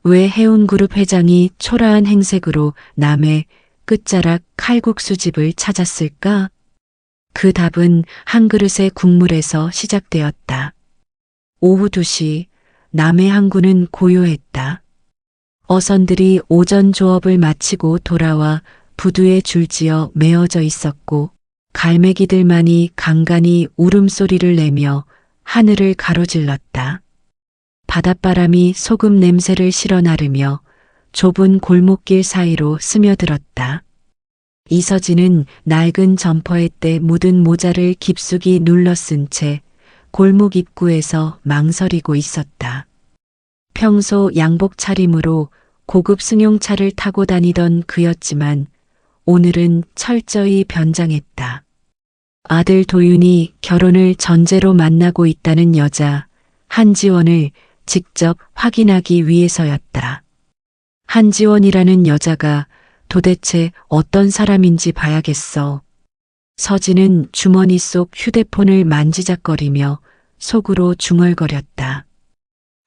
왜 해운그룹 회장이 초라한 행색으로 남의 끝자락 칼국수집을 찾았을까? 그 답은 한 그릇의 국물에서 시작되었다. 오후 2시 남의 항구는 고요했다. 어선들이 오전 조업을 마치고 돌아와 부두에 줄지어 메어져 있었고 갈매기들만이 간간히 울음소리를 내며 하늘을 가로질렀다. 바닷바람이 소금 냄새를 실어 나르며 좁은 골목길 사이로 스며들었다. 이서진은 낡은 점퍼에 때 묻은 모자를 깊숙이 눌러 쓴 채 골목 입구에서 망설이고 있었다. 평소 양복 차림으로 고급 승용차를 타고 다니던 그였지만 오늘은 철저히 변장했다. 아들 도윤이 결혼을 전제로 만나고 있다는 여자 한지원을 직접 확인하기 위해서였다. 한지원이라는 여자가 도대체 어떤 사람인지 봐야겠어. 서진은 주머니 속 휴대폰을 만지작거리며 속으로 중얼거렸다.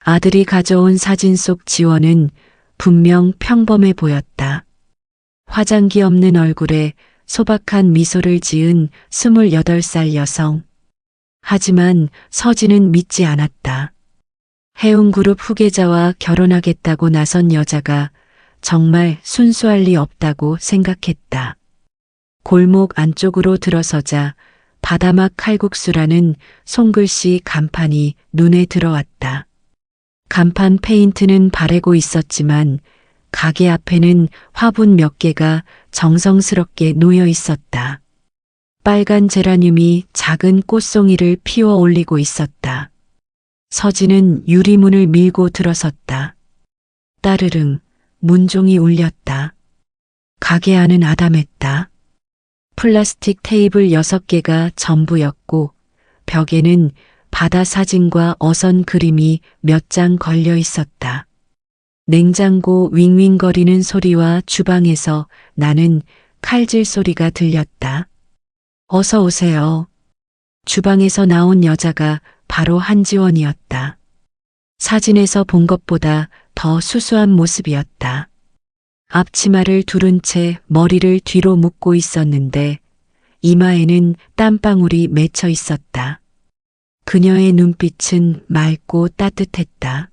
아들이 가져온 사진 속 지원은 분명 평범해 보였다. 화장기 없는 얼굴에 소박한 미소를 지은 28살 여성. 하지만 서진은 믿지 않았다. 해운그룹 후계자와 결혼하겠다고 나선 여자가 정말 순수할 리 없다고 생각했다. 골목 안쪽으로 들어서자 바다막 칼국수라는 손글씨 간판이 눈에 들어왔다. 간판 페인트는 바래고 있었지만 가게 앞에는 화분 몇 개가 정성스럽게 놓여 있었다. 빨간 제라늄이 작은 꽃송이를 피워 올리고 있었다. 서진은 유리문을 밀고 들어섰다. 따르릉 문종이 울렸다. 가게 안은 아담했다. 플라스틱 테이블 6개가 전부였고 벽에는 바다 사진과 어선 그림이 몇 장 걸려 있었다. 냉장고 윙윙거리는 소리와 주방에서 나는 칼질 소리가 들렸다. 어서 오세요. 주방에서 나온 여자가 바로 한지원이었다. 사진에서 본 것보다 더 수수한 모습이었다. 앞치마를 두른 채 머리를 뒤로 묶고 있었는데 이마에는 땀방울이 맺혀 있었다. 그녀의 눈빛은 맑고 따뜻했다.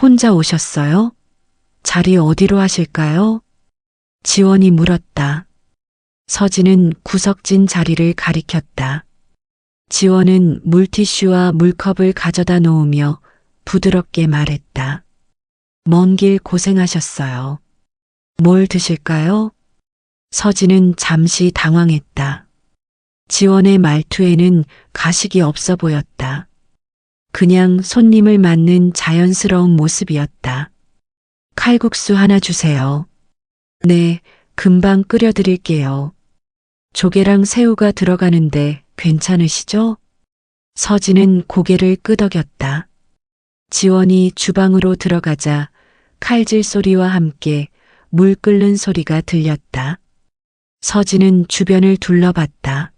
혼자 오셨어요? 자리 어디로 하실까요? 지원이 물었다. 서진은 구석진 자리를 가리켰다. 지원은 물티슈와 물컵을 가져다 놓으며 부드럽게 말했다. 먼 길 고생하셨어요. 뭘 드실까요? 서진은 잠시 당황했다. 지원의 말투에는 가식이 없어 보였다. 그냥 손님을 맞는 자연스러운 모습이었다. 칼국수 하나 주세요. 네, 금방 끓여드릴게요. 조개랑 새우가 들어가는데 괜찮으시죠? 서진은 고개를 끄덕였다. 지원이 주방으로 들어가자 칼질 소리와 함께 물 끓는 소리가 들렸다. 서진은 주변을 둘러봤다.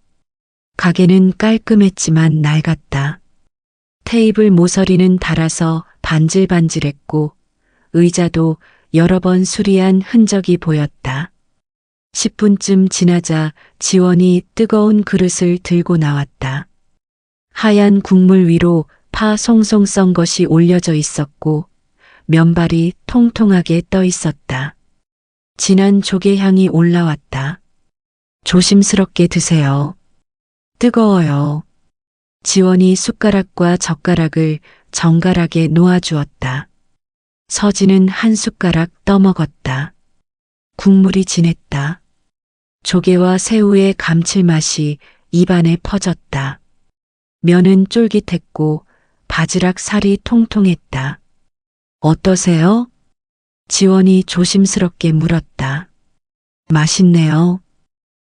가게는 깔끔했지만 낡았다. 테이블 모서리는 닳아서 반질반질했고 의자도 여러 번 수리한 흔적이 보였다. 10분쯤 지나자 지원이 뜨거운 그릇을 들고 나왔다. 하얀 국물 위로 파 송송 썬 것이 올려져 있었고 면발이 통통하게 떠 있었다. 진한 조개 향이 올라왔다. 조심스럽게 드세요. 뜨거워요. 지원이 숟가락과 젓가락을 정갈하게 놓아주었다. 서진은 한 숟가락 떠먹었다. 국물이 진했다. 조개와 새우의 감칠맛이 입안에 퍼졌다. 면은 쫄깃했고 바지락 살이 통통했다. 어떠세요? 지원이 조심스럽게 물었다. 맛있네요.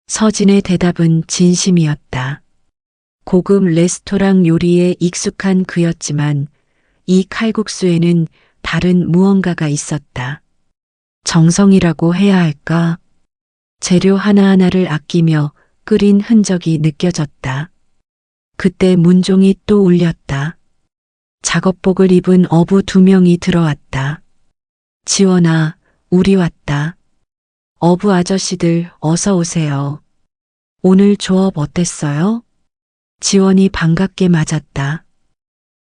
서진의 대답은 진심이었다. 고급 레스토랑 요리에 익숙한 그였지만 이 칼국수에는 다른 무언가가 있었다. 정성이라고 해야 할까? 재료 하나하나를 아끼며 끓인 흔적이 느껴졌다. 그때 문종이 또 울렸다. 작업복을 입은 어부 2명이 들어왔다. 지원아, 우리 왔다. 어부 아저씨들 어서 오세요. 오늘 조업 어땠어요? 지원이 반갑게 맞았다.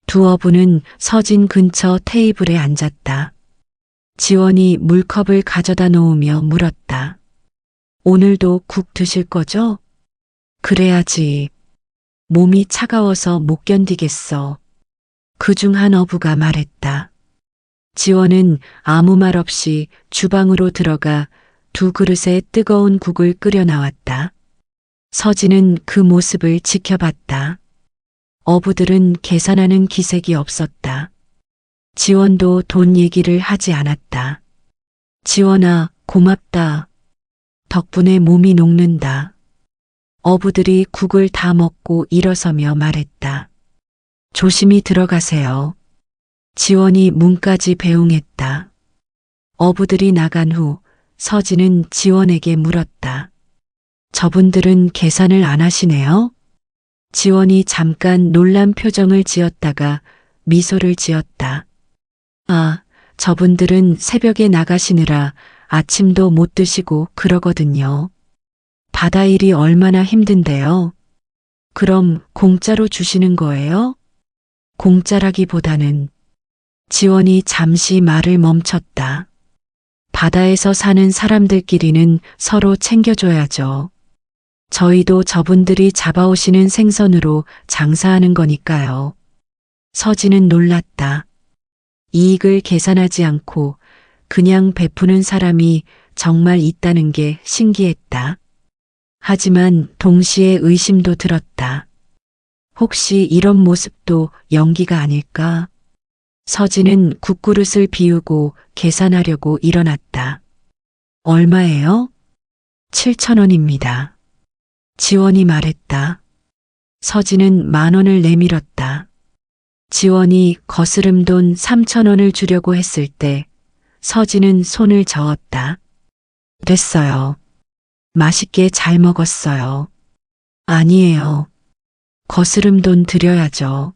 두 어부는 서진 근처 테이블에 앉았다. 지원이 물컵을 가져다 놓으며 물었다. 오늘도 국 드실 거죠? 그래야지. 몸이 차가워서 못 견디겠어. 그중 한 어부가 말했다. 지원은 아무 말 없이 주방으로 들어가 두 그릇에 뜨거운 국을 끓여 나왔다. 서진은 그 모습을 지켜봤다. 어부들은 계산하는 기색이 없었다. 지원도 돈 얘기를 하지 않았다. 지원아, 고맙다. 덕분에 몸이 녹는다. 어부들이 국을 다 먹고 일어서며 말했다. 조심히 들어가세요. 지원이 문까지 배웅했다. 어부들이 나간 후 서진은 지원에게 물었다. 저분들은 계산을 안 하시네요? 지원이 잠깐 놀란 표정을 지었다가 미소를 지었다. 아, 저분들은 새벽에 나가시느라 아침도 못 드시고 그러거든요. 바다일이 얼마나 힘든데요. 그럼 공짜로 주시는 거예요? 공짜라기보다는. 지원이 잠시 말을 멈췄다. 바다에서 사는 사람들끼리는 서로 챙겨줘야죠. 저희도 저분들이 잡아오시는 생선으로 장사하는 거니까요. 서진은 놀랐다. 이익을 계산하지 않고 그냥 베푸는 사람이 정말 있다는 게 신기했다. 하지만 동시에 의심도 들었다. 혹시 이런 모습도 연기가 아닐까? 서진은 국그릇을 비우고 계산하려고 일어났다. 얼마예요? 7,000원입니다. 지원이 말했다. 서진은 10,000원을 내밀었다. 지원이 거스름 돈 3,000원을 주려고 했을 때 서진은 손을 저었다. 됐어요. 맛있게 잘 먹었어요. 아니에요. 거스름 돈 드려야죠.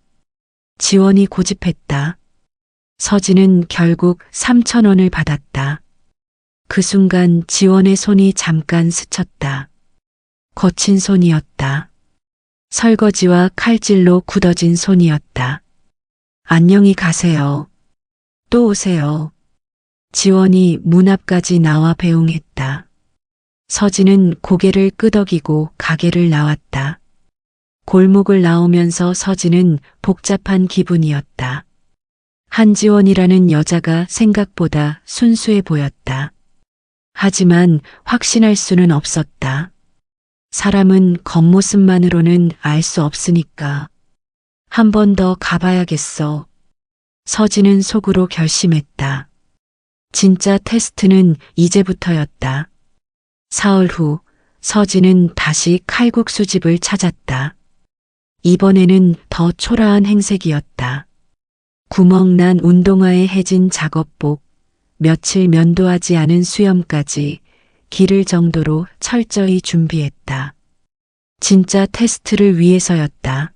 지원이 고집했다. 서진은 결국 3,000원을 받았다. 그 순간 지원의 손이 잠깐 스쳤다. 거친 손이었다. 설거지와 칼질로 굳어진 손이었다. 안녕히 가세요. 또 오세요. 지원이 문 앞까지 나와 배웅했다. 서진은 고개를 끄덕이고 가게를 나왔다. 골목을 나오면서 서진은 복잡한 기분이었다. 한지원이라는 여자가 생각보다 순수해 보였다. 하지만 확신할 수는 없었다. 사람은 겉모습만으로는 알 수 없으니까. 한 번 더 가봐야겠어. 서진은 속으로 결심했다. 진짜 테스트는 이제부터였다. 사흘 후 서진은 다시 칼국수집을 찾았다. 이번에는 더 초라한 행색이었다. 구멍난 운동화에 해진 작업복, 며칠 면도하지 않은 수염까지 기를 정도로 철저히 준비했다. 진짜 테스트를 위해서였다.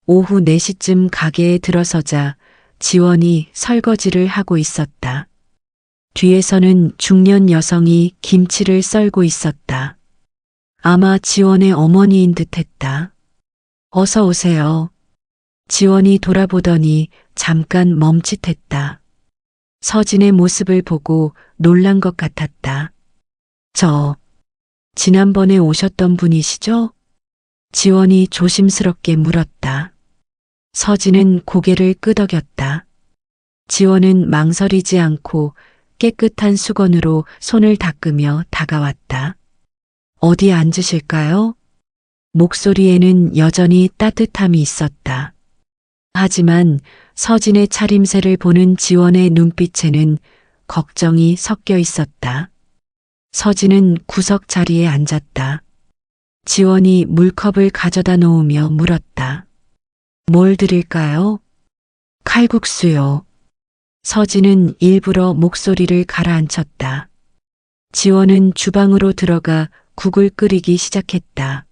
오후 4시쯤 가게에 들어서자 지원이 설거지를 하고 있었다. 뒤에서는 중년 여성이 김치를 썰고 있었다. 아마 지원의 어머니인 듯했다. 어서 오세요. 지원이 돌아보더니 잠깐 멈칫했다. 서진의 모습을 보고 놀란 것 같았다. 지난번에 오셨던 분이시죠? 지원이 조심스럽게 물었다. 서진은 고개를 끄덕였다. 지원은 망설이지 않고 깨끗한 수건으로 손을 닦으며 다가왔다. 어디 앉으실까요? 목소리에는 여전히 따뜻함이 있었다. 하지만 서진의 차림새를 보는 지원의 눈빛에는 걱정이 섞여 있었다. 서진은 구석 자리에 앉았다. 지원이 물컵을 가져다 놓으며 물었다. 뭘 드릴까요? 칼국수요. 서진은 일부러 목소리를 가라앉혔다. 지원은 주방으로 들어가 국을 끓이기 시작했다.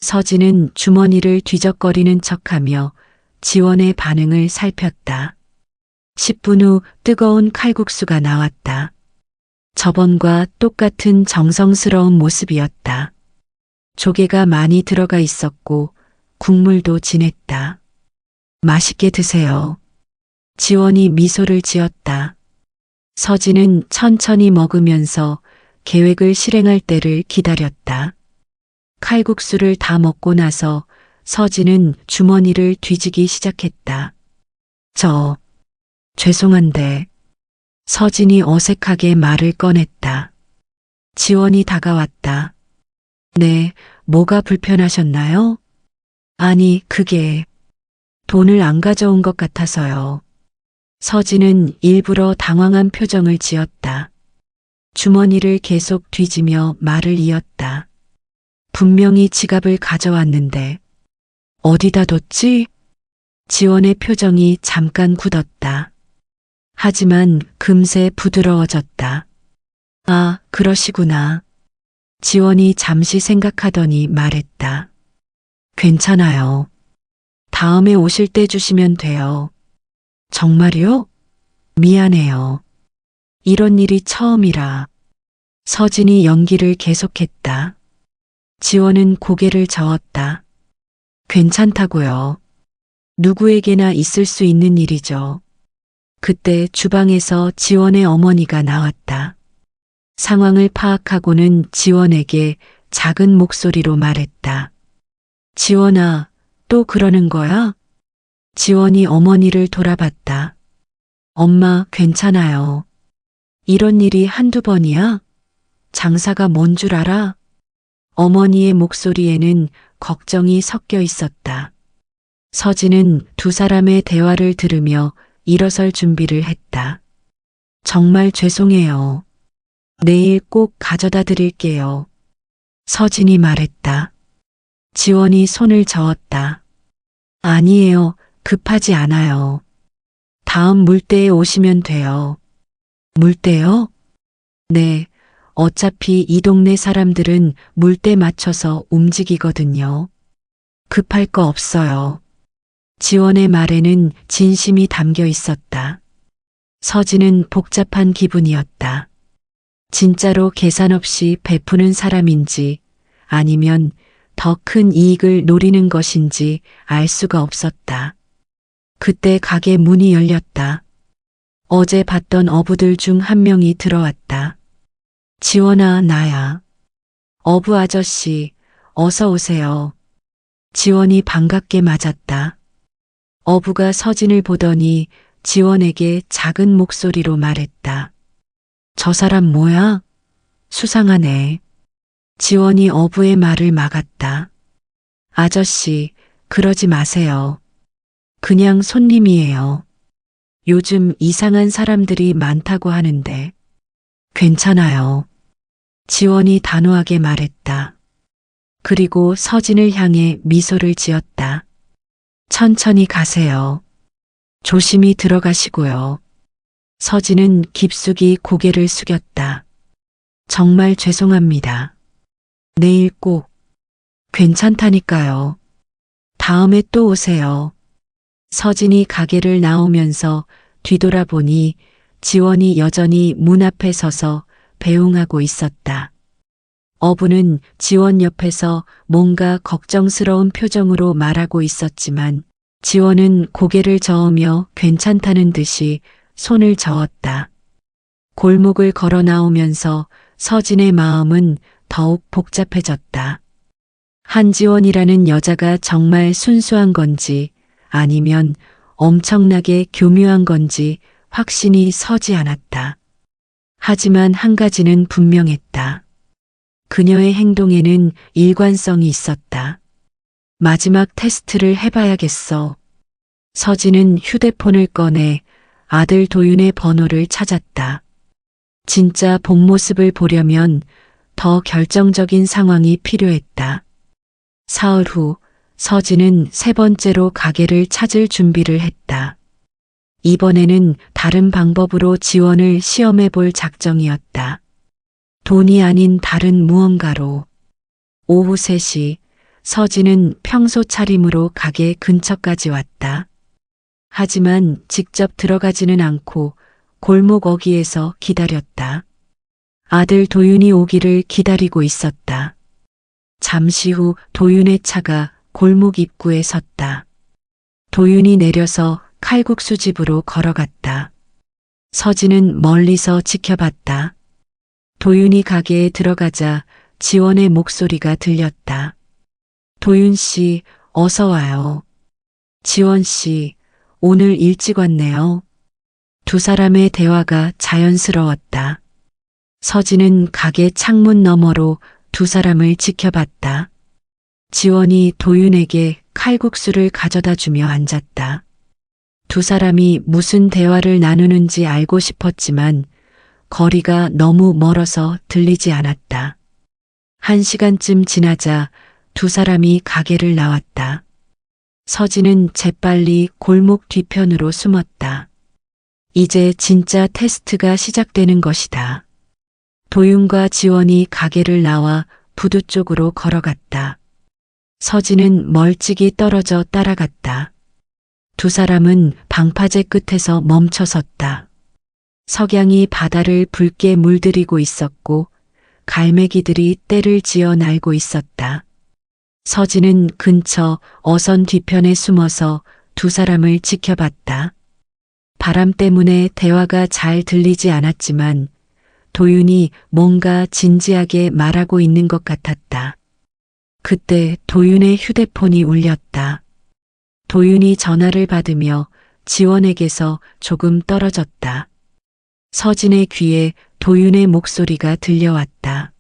서진은 주머니를 뒤적거리는 척하며 지원의 반응을 살폈다. 10분 후 뜨거운 칼국수가 나왔다. 저번과 똑같은 정성스러운 모습이었다. 조개가 많이 들어가 있었고 국물도 진했다. 맛있게 드세요. 지원이 미소를 지었다. 서진은 천천히 먹으면서 계획을 실행할 때를 기다렸다. 칼국수를 다 먹고 나서 서진은 주머니를 뒤지기 시작했다. 죄송한데. 서진이 어색하게 말을 꺼냈다. 지원이 다가왔다. 네, 뭐가 불편하셨나요? 아니, 그게 돈을 안 가져온 것 같아서요. 서진은 일부러 당황한 표정을 지었다. 주머니를 계속 뒤지며 말을 이었다. 분명히 지갑을 가져왔는데 어디다 뒀지? 지원의 표정이 잠깐 굳었다. 하지만 금세 부드러워졌다. 아, 그러시구나. 지원이 잠시 생각하더니 말했다. 괜찮아요. 다음에 오실 때 주시면 돼요. 정말요? 미안해요. 이런 일이 처음이라. 서진이 연기를 계속했다. 지원은 고개를 저었다. 괜찮다고요. 누구에게나 있을 수 있는 일이죠. 그때 주방에서 지원의 어머니가 나왔다. 상황을 파악하고는 지원에게 작은 목소리로 말했다. 지원아, 또 그러는 거야? 지원이 어머니를 돌아봤다. 엄마, 괜찮아요. 이런 일이 한두 번이야? 장사가 뭔 줄 알아? 어머니의 목소리에는 걱정이 섞여 있었다. 서진은 두 사람의 대화를 들으며 일어설 준비를 했다. 정말 죄송해요. 내일 꼭 가져다 드릴게요. 서진이 말했다. 지원이 손을 저었다. 아니에요. 급하지 않아요. 다음 물때에 오시면 돼요. 물때요? 네. 어차피 이 동네 사람들은 물때 맞춰서 움직이거든요. 급할 거 없어요. 지원의 말에는 진심이 담겨 있었다. 서진은 복잡한 기분이었다. 진짜로 계산 없이 베푸는 사람인지 아니면 더 큰 이익을 노리는 것인지 알 수가 없었다. 그때 가게 문이 열렸다. 어제 봤던 어부들 중 한 명이 들어왔다. 지원아, 나야. 어부 아저씨, 어서 오세요. 지원이 반갑게 맞았다. 어부가 서진을 보더니 지원에게 작은 목소리로 말했다. 저 사람 뭐야? 수상하네. 지원이 어부의 말을 막았다. 아저씨, 그러지 마세요. 그냥 손님이에요. 요즘 이상한 사람들이 많다고 하는데. 괜찮아요. 지원이 단호하게 말했다. 그리고 서진을 향해 미소를 지었다. 천천히 가세요. 조심히 들어가시고요. 서진은 깊숙이 고개를 숙였다. 정말 죄송합니다. 내일 꼭. 괜찮다니까요. 다음에 또 오세요. 서진이 가게를 나오면서 뒤돌아보니 지원이 여전히 문 앞에 서서 배웅하고 있었다. 어부는 지원 옆에서 뭔가 걱정스러운 표정으로 말하고 있었지만 지원은 고개를 저으며 괜찮다는 듯이 손을 저었다. 골목을 걸어 나오면서 서진의 마음은 더욱 복잡해졌다. 한지원이라는 여자가 정말 순수한 건지 아니면 엄청나게 교묘한 건지 확신이 서지 않았다. 하지만 한 가지는 분명했다. 그녀의 행동에는 일관성이 있었다. 마지막 테스트를 해봐야겠어. 서진은 휴대폰을 꺼내 아들 도윤의 번호를 찾았다. 진짜 본 모습을 보려면 더 결정적인 상황이 필요했다. 사흘 후 서진은 세 번째로 가게를 찾을 준비를 했다. 이번에는 다른 방법으로 지원을 시험해 볼 작정이었다. 돈이 아닌 다른 무언가로. 오후 3시 서진은 평소 차림으로 가게 근처까지 왔다. 하지만 직접 들어가지는 않고 골목 어귀에서 기다렸다. 아들 도윤이 오기를 기다리고 있었다. 잠시 후 도윤의 차가 골목 입구에 섰다. 도윤이 내려서 칼국수 집으로 걸어갔다. 서진은 멀리서 지켜봤다. 도윤이 가게에 들어가자 지원의 목소리가 들렸다. 도윤 씨, 어서 와요. 지원 씨, 오늘 일찍 왔네요. 두 사람의 대화가 자연스러웠다. 서진은 가게 창문 너머로 두 사람을 지켜봤다. 지원이 도윤에게 칼국수를 가져다 주며 앉았다. 두 사람이 무슨 대화를 나누는지 알고 싶었지만 거리가 너무 멀어서 들리지 않았다. 1시간쯤 지나자 두 사람이 가게를 나왔다. 서진은 재빨리 골목 뒤편으로 숨었다. 이제 진짜 테스트가 시작되는 것이다. 도윤과 지원이 가게를 나와 부두 쪽으로 걸어갔다. 서진은 멀찍이 떨어져 따라갔다. 두 사람은 방파제 끝에서 멈춰 섰다. 석양이 바다를 붉게 물들이고 있었고 갈매기들이 떼를 지어 날고 있었다. 서진은 근처 어선 뒤편에 숨어서 두 사람을 지켜봤다. 바람 때문에 대화가 잘 들리지 않았지만 도윤이 뭔가 진지하게 말하고 있는 것 같았다. 그때 도윤의 휴대폰이 울렸다. 도윤이 전화를 받으며 지원에게서 조금 떨어졌다. 서진의 귀에 도윤의 목소리가 들려왔다.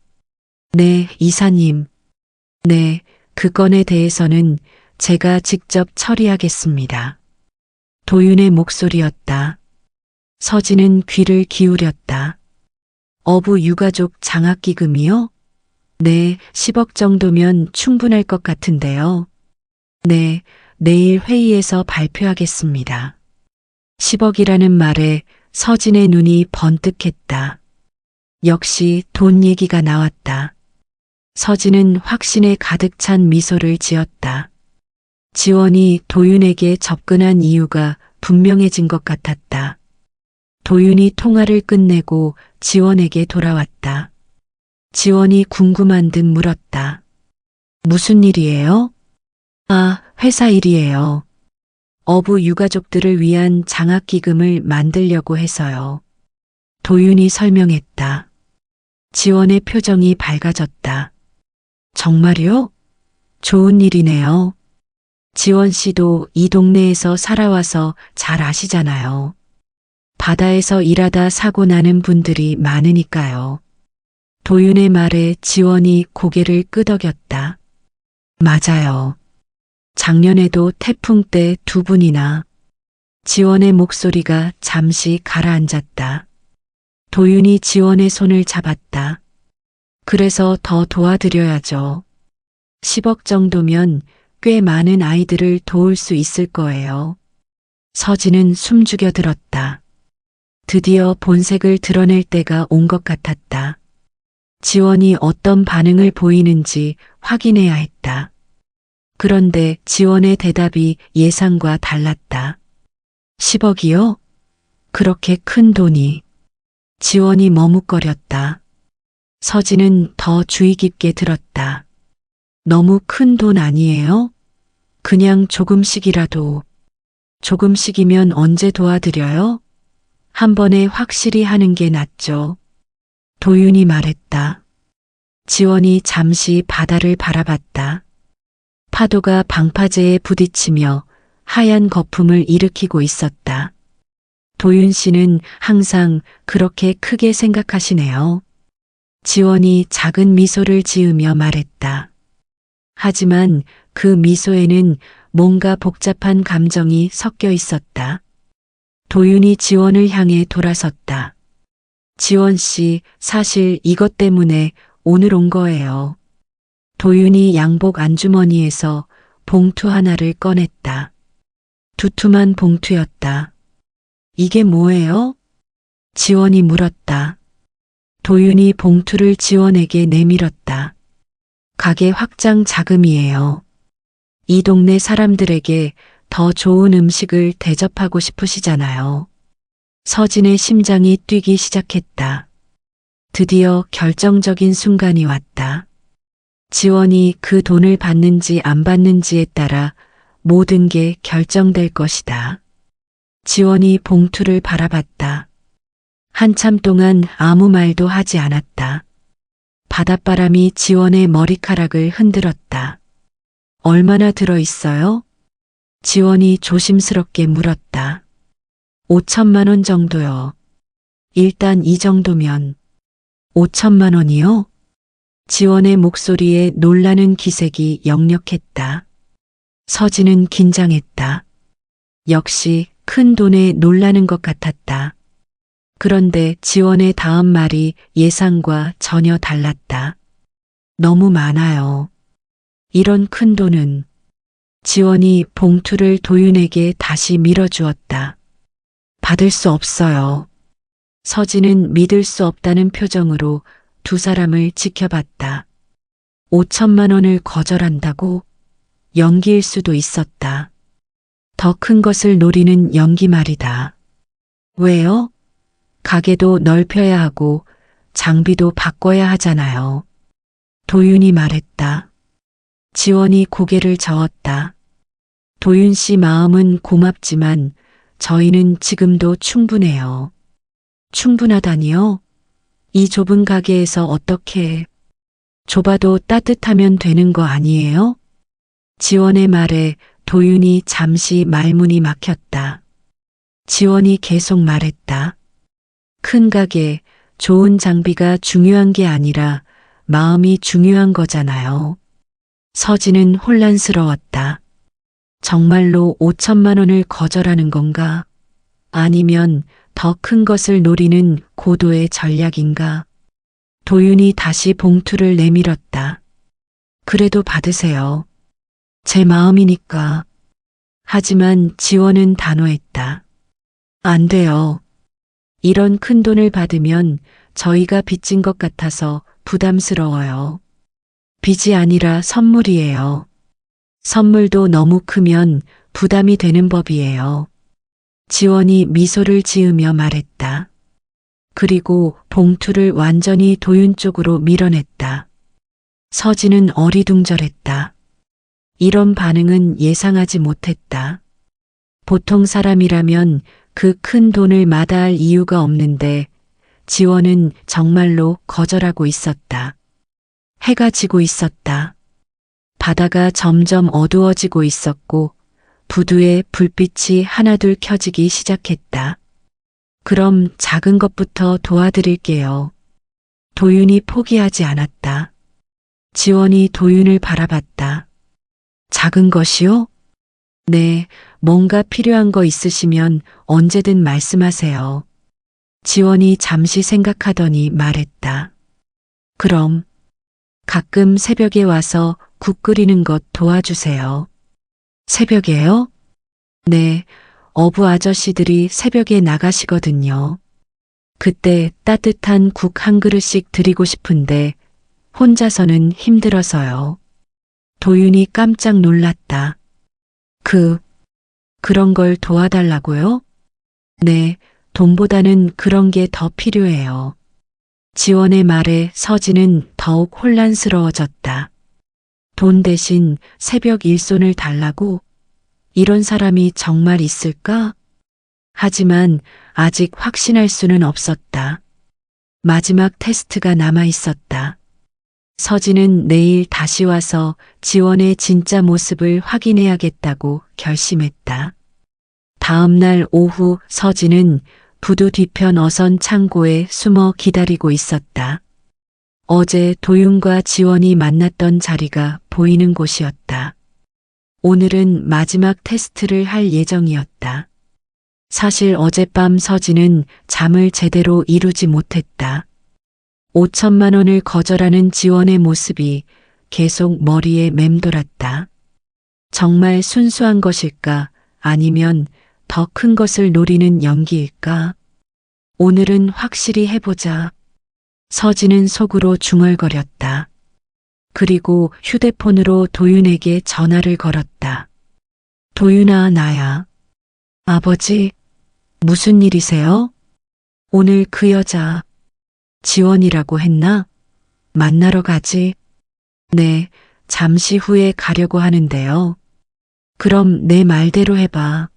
네, 이사님. 네, 그 건에 대해서는 제가 직접 처리하겠습니다. 도윤의 목소리였다. 서진은 귀를 기울였다. 어부 유가족 장학기금이요? 네, 10억 정도면 충분할 것 같은데요. 네, 내일 회의에서 발표하겠습니다. 10억이라는 말에 서진의 눈이 번뜩했다. 역시 돈 얘기가 나왔다. 서진은 확신에 가득 찬 미소를 지었다. 지원이 도윤에게 접근한 이유가 분명해진 것 같았다. 도윤이 통화를 끝내고 지원에게 돌아왔다. 지원이 궁금한 듯 물었다. 무슨 일이에요? 아, 회사 일이에요. 어부 유가족들을 위한 장학기금을 만들려고 해서요. 도윤이 설명했다. 지원의 표정이 밝아졌다. 정말요? 좋은 일이네요. 지원 씨도 이 동네에서 살아와서 잘 아시잖아요. 바다에서 일하다 사고 나는 분들이 많으니까요. 도윤의 말에 지원이 고개를 끄덕였다. 맞아요. 작년에도 태풍 때 2분이나. 지원의 목소리가 잠시 가라앉았다. 도윤이 지원의 손을 잡았다. 그래서 더 도와드려야죠. 10억 정도면 꽤 많은 아이들을 도울 수 있을 거예요. 서진은 숨죽여 들었다. 드디어 본색을 드러낼 때가 온 것 같았다. 지원이 어떤 반응을 보이는지 확인해야 했다. 그런데 지원의 대답이 예상과 달랐다. 10억이요? 그렇게 큰 돈이. 지원이 머뭇거렸다. 서진은 더 주의 깊게 들었다. 너무 큰 돈 아니에요? 그냥 조금씩이라도. 조금씩이면 언제 도와드려요? 한 번에 확실히 하는 게 낫죠. 도윤이 말했다. 지원이 잠시 바다를 바라봤다. 파도가 방파제에 부딪히며 하얀 거품을 일으키고 있었다. 도윤 씨는 항상 그렇게 크게 생각하시네요. 지원이 작은 미소를 지으며 말했다. 하지만 그 미소에는 뭔가 복잡한 감정이 섞여 있었다. 도윤이 지원을 향해 돌아섰다. 지원 씨, 사실 이것 때문에 오늘 온 거예요. 도윤이 양복 안주머니에서 봉투 하나를 꺼냈다. 두툼한 봉투였다. 이게 뭐예요? 지원이 물었다. 도윤이 봉투를 지원에게 내밀었다. 가게 확장 자금이에요. 이 동네 사람들에게 더 좋은 음식을 대접하고 싶으시잖아요. 서진의 심장이 뛰기 시작했다. 드디어 결정적인 순간이 왔다. 지원이 그 돈을 받는지 안 받는지에 따라 모든 게 결정될 것이다. 지원이 봉투를 바라봤다. 한참 동안 아무 말도 하지 않았다. 바닷바람이 지원의 머리카락을 흔들었다. 얼마나 들어있어요? 지원이 조심스럽게 물었다. 5천만 원 정도요. 일단 이 정도면. 5천만 원이요? 지원의 목소리에 놀라는 기색이 역력했다. 서진은 긴장했다. 역시 큰 돈에 놀라는 것 같았다. 그런데 지원의 다음 말이 예상과 전혀 달랐다. 너무 많아요. 이런 큰 돈은. 지원이 봉투를 도윤에게 다시 밀어주었다. 받을 수 없어요. 서진은 믿을 수 없다는 표정으로 두 사람을 지켜봤다. 5천만 원을 거절한다고? 연기일 수도 있었다. 더 큰 것을 노리는 연기 말이다. 왜요? 가게도 넓혀야 하고 장비도 바꿔야 하잖아요. 도윤이 말했다. 지원이 고개를 저었다. 도윤 씨 마음은 고맙지만 저희는 지금도 충분해요. 충분하다니요? 이 좁은 가게에서 어떻게 좁아도 따뜻하면 되는 거 아니에요? 지원의 말에 도윤이 잠시 말문이 막혔다. 지원이 계속 말했다. 큰 가게, 좋은 장비가 중요한 게 아니라 마음이 중요한 거잖아요. 서진은 혼란스러웠다. 정말로 5천만 원을 거절하는 건가? 아니면 더 큰 것을 노리는 고도의 전략인가? 도윤이 다시 봉투를 내밀었다. 그래도 받으세요. 제 마음이니까. 하지만 지원은 단호했다. 안 돼요. 이런 큰 돈을 받으면 저희가 빚진 것 같아서 부담스러워요. 빚이 아니라 선물이에요. 선물도 너무 크면 부담이 되는 법이에요. 지원이 미소를 지으며 말했다. 그리고 봉투를 완전히 도윤 쪽으로 밀어냈다. 서진은 어리둥절했다. 이런 반응은 예상하지 못했다. 보통 사람이라면 그 큰 돈을 마다할 이유가 없는데 지원은 정말로 거절하고 있었다. 해가 지고 있었다. 바다가 점점 어두워지고 있었고 부두에 불빛이 하나둘 켜지기 시작했다. 그럼 작은 것부터 도와드릴게요. 도윤이 포기하지 않았다. 지원이 도윤을 바라봤다. 작은 것이요? 네, 뭔가 필요한 거 있으시면 언제든 말씀하세요. 지원이 잠시 생각하더니 말했다. 그럼 가끔 새벽에 와서 국 끓이는 것 도와주세요. 새벽에요? 네, 어부 아저씨들이 새벽에 나가시거든요. 그때 따뜻한 국 한 그릇씩 드리고 싶은데 혼자서는 힘들어서요. 도윤이 깜짝 놀랐다. 그런 걸 도와달라고요? 네, 돈보다는 그런 게 더 필요해요. 지원의 말에 서진은 더욱 혼란스러워졌다. 돈 대신 새벽 일손을 달라고? 이런 사람이 정말 있을까? 하지만 아직 확신할 수는 없었다. 마지막 테스트가 남아 있었다. 서진은 내일 다시 와서 지원의 진짜 모습을 확인해야겠다고 결심했다. 다음 날 오후 서진은 부두 뒤편 어선 창고에 숨어 기다리고 있었다. 어제 도윤과 지원이 만났던 자리가 보이는 곳이었다. 오늘은 마지막 테스트를 할 예정이었다. 사실 어젯밤 서진은 잠을 제대로 이루지 못했다. 5천만 원을 거절하는 지원의 모습이 계속 머리에 맴돌았다. 정말 순수한 것일까? 아니면 더 큰 것을 노리는 연기일까? 오늘은 확실히 해보자. 서진은 속으로 중얼거렸다. 그리고 휴대폰으로 도윤에게 전화를 걸었다. 도윤아, 나야. 아버지, 무슨 일이세요? 오늘 그 여자, 지원이라고 했나? 만나러 가지? 네, 잠시 후에 가려고 하는데요. 그럼 내 말대로 해봐.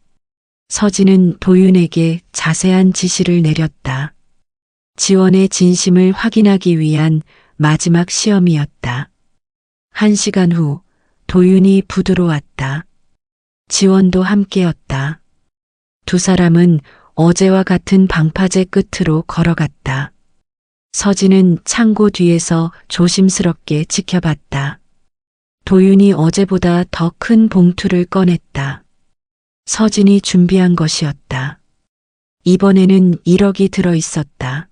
서진은 도윤에게 자세한 지시를 내렸다. 지원의 진심을 확인하기 위한 마지막 시험이었다. 1시간 후 도윤이 부두로 왔다. 지원도 함께였다. 두 사람은 어제와 같은 방파제 끝으로 걸어갔다. 서진은 창고 뒤에서 조심스럽게 지켜봤다. 도윤이 어제보다 더 큰 봉투를 꺼냈다. 서진이 준비한 것이었다. 이번에는 1억이 들어 있었다.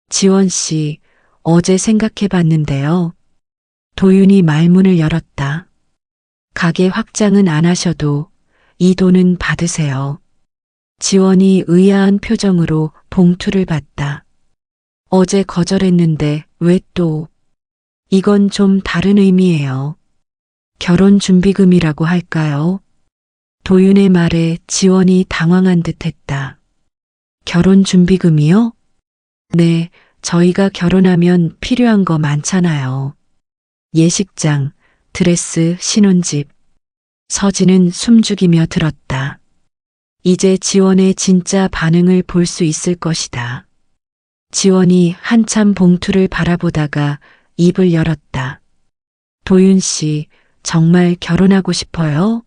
지원 씨, 어제 생각해 봤는데요. 도윤이 말문을 열었다. 가게 확장은 안 하셔도 이 돈은 받으세요. 지원이 의아한 표정으로 봉투를 봤다. 어제 거절했는데 왜 또? 이건 좀 다른 의미예요. 결혼 준비금이라고 할까요? 도윤의 말에 지원이 당황한 듯 했다. 결혼 준비금이요? 네, 저희가 결혼하면 필요한 거 많잖아요. 예식장, 드레스, 신혼집. 서진은 숨죽이며 들었다. 이제 지원의 진짜 반응을 볼 수 있을 것이다. 지원이 한참 봉투를 바라보다가 입을 열었다. 도윤 씨, 정말 결혼하고 싶어요?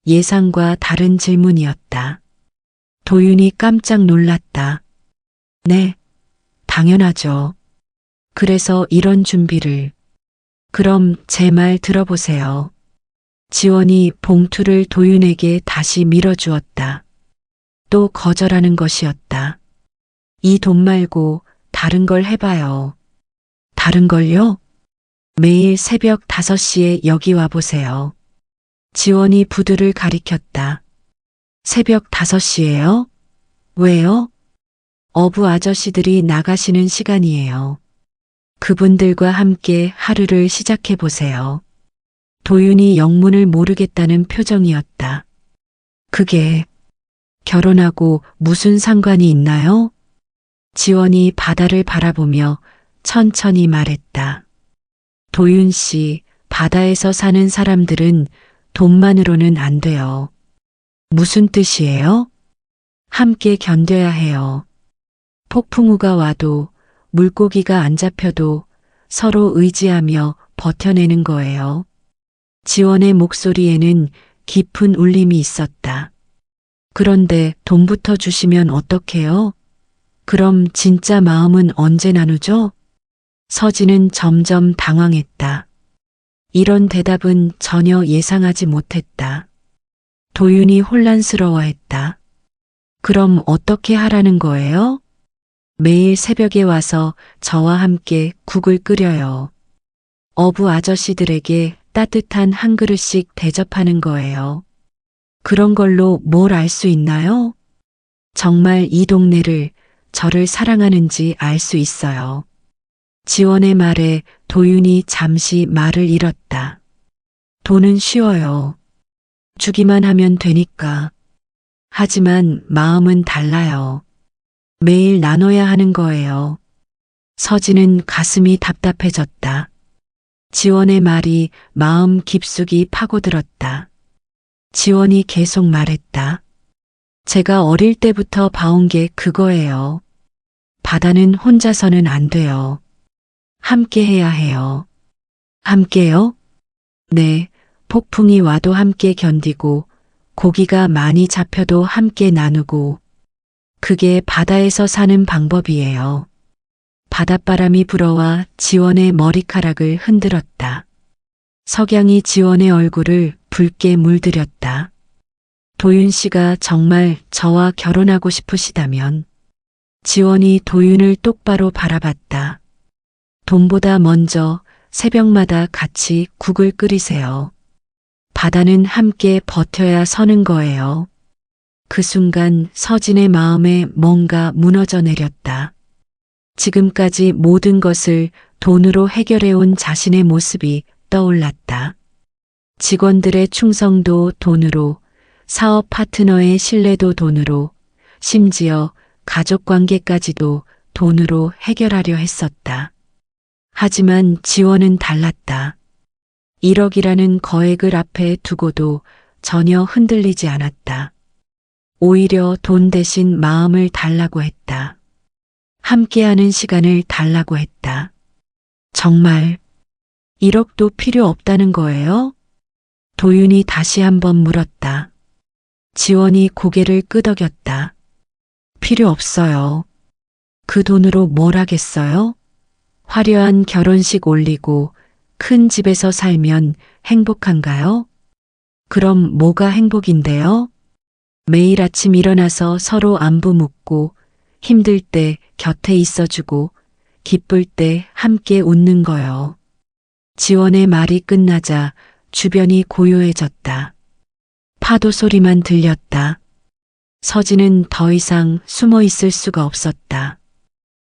예상과 다른 질문이었다. 도윤이 깜짝 놀랐다. 네, 당연하죠. 그래서 이런 준비를. 그럼 제 말 들어보세요. 지원이 봉투를 도윤에게 다시 밀어주었다. 또 거절하는 것이었다. 이 돈 말고 다른 걸 해봐요. 다른 걸요? 매일 새벽 5시에 여기 와보세요. 지원이 부두를 가리켰다. 새벽 5시에요? 왜요? 어부 아저씨들이 나가시는 시간이에요. 그분들과 함께 하루를 시작해 보세요. 도윤이 영문을 모르겠다는 표정이었다. 그게 결혼하고 무슨 상관이 있나요? 지원이 바다를 바라보며 천천히 말했다. 도윤 씨, 바다에서 사는 사람들은 돈만으로는 안 돼요. 무슨 뜻이에요? 함께 견뎌야 해요. 폭풍우가 와도 물고기가 안 잡혀도 서로 의지하며 버텨내는 거예요. 지원의 목소리에는 깊은 울림이 있었다. 그런데 돈부터 주시면 어떡해요? 그럼 진짜 마음은 언제 나누죠? 서진은 점점 당황했다. 이런 대답은 전혀 예상하지 못했다. 도윤이 혼란스러워했다. 그럼 어떻게 하라는 거예요? 매일 새벽에 와서 저와 함께 국을 끓여요. 어부 아저씨들에게 따뜻한 한 그릇씩 대접하는 거예요. 그런 걸로 뭘 알 수 있나요? 정말 이 동네를, 저를 사랑하는지 알 수 있어요. 지원의 말에 도윤이 잠시 말을 잃었다. 돈은 쉬워요. 주기만 하면 되니까. 하지만 마음은 달라요. 매일 나눠야 하는 거예요. 서진은 가슴이 답답해졌다. 지원의 말이 마음 깊숙이 파고들었다. 지원이 계속 말했다. 제가 어릴 때부터 봐온 게 그거예요. 바다는 혼자서는 안 돼요. 함께 해야 해요. 함께요? 네, 폭풍이 와도 함께 견디고, 고기가 많이 잡혀도 함께 나누고, 그게 바다에서 사는 방법이에요. 바닷바람이 불어와 지원의 머리카락을 흔들었다. 석양이 지원의 얼굴을 붉게 물들였다. 도윤 씨가 정말 저와 결혼하고 싶으시다면. 지원이 도윤을 똑바로 바라봤다. 돈보다 먼저 새벽마다 같이 국을 끓이세요. 바다는 함께 버텨야 서는 거예요. 그 순간 서진의 마음에 뭔가 무너져 내렸다. 지금까지 모든 것을 돈으로 해결해온 자신의 모습이 떠올랐다. 직원들의 충성도 돈으로, 사업 파트너의 신뢰도 돈으로, 심지어 가족 관계까지도 돈으로 해결하려 했었다. 하지만 지원은 달랐다. 1억이라는 거액을 앞에 두고도 전혀 흔들리지 않았다. 오히려 돈 대신 마음을 달라고 했다. 함께하는 시간을 달라고 했다. 정말 1억도 필요 없다는 거예요? 도윤이 다시 한번 물었다. 지원이 고개를 끄덕였다. 필요 없어요. 그 돈으로 뭘 하겠어요? 화려한 결혼식 올리고 큰 집에서 살면 행복한가요? 그럼 뭐가 행복인데요? 매일 아침 일어나서 서로 안부 묻고 힘들 때 곁에 있어주고 기쁠 때 함께 웃는 거요. 지원의 말이 끝나자 주변이 고요해졌다. 파도 소리만 들렸다. 서진은 더 이상 숨어 있을 수가 없었다.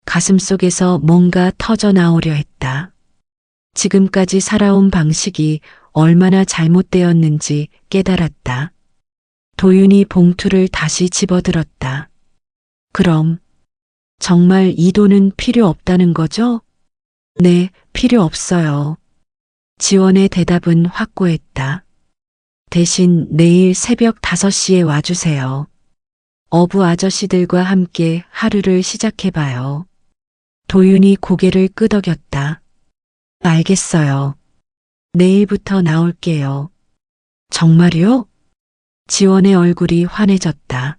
가슴 속에서 뭔가 터져 나오려 했다. 지금까지 살아온 방식이 얼마나 잘못되었는지 깨달았다. 도윤이 봉투를 다시 집어들었다. 그럼 정말 이 돈은 필요 없다는 거죠? 네, 필요 없어요. 지원의 대답은 확고했다. 대신 내일 새벽 5시에 와주세요. 어부 아저씨들과 함께 하루를 시작해봐요. 도윤이 고개를 끄덕였다. 알겠어요. 내일부터 나올게요. 정말요? 지원의 얼굴이 환해졌다.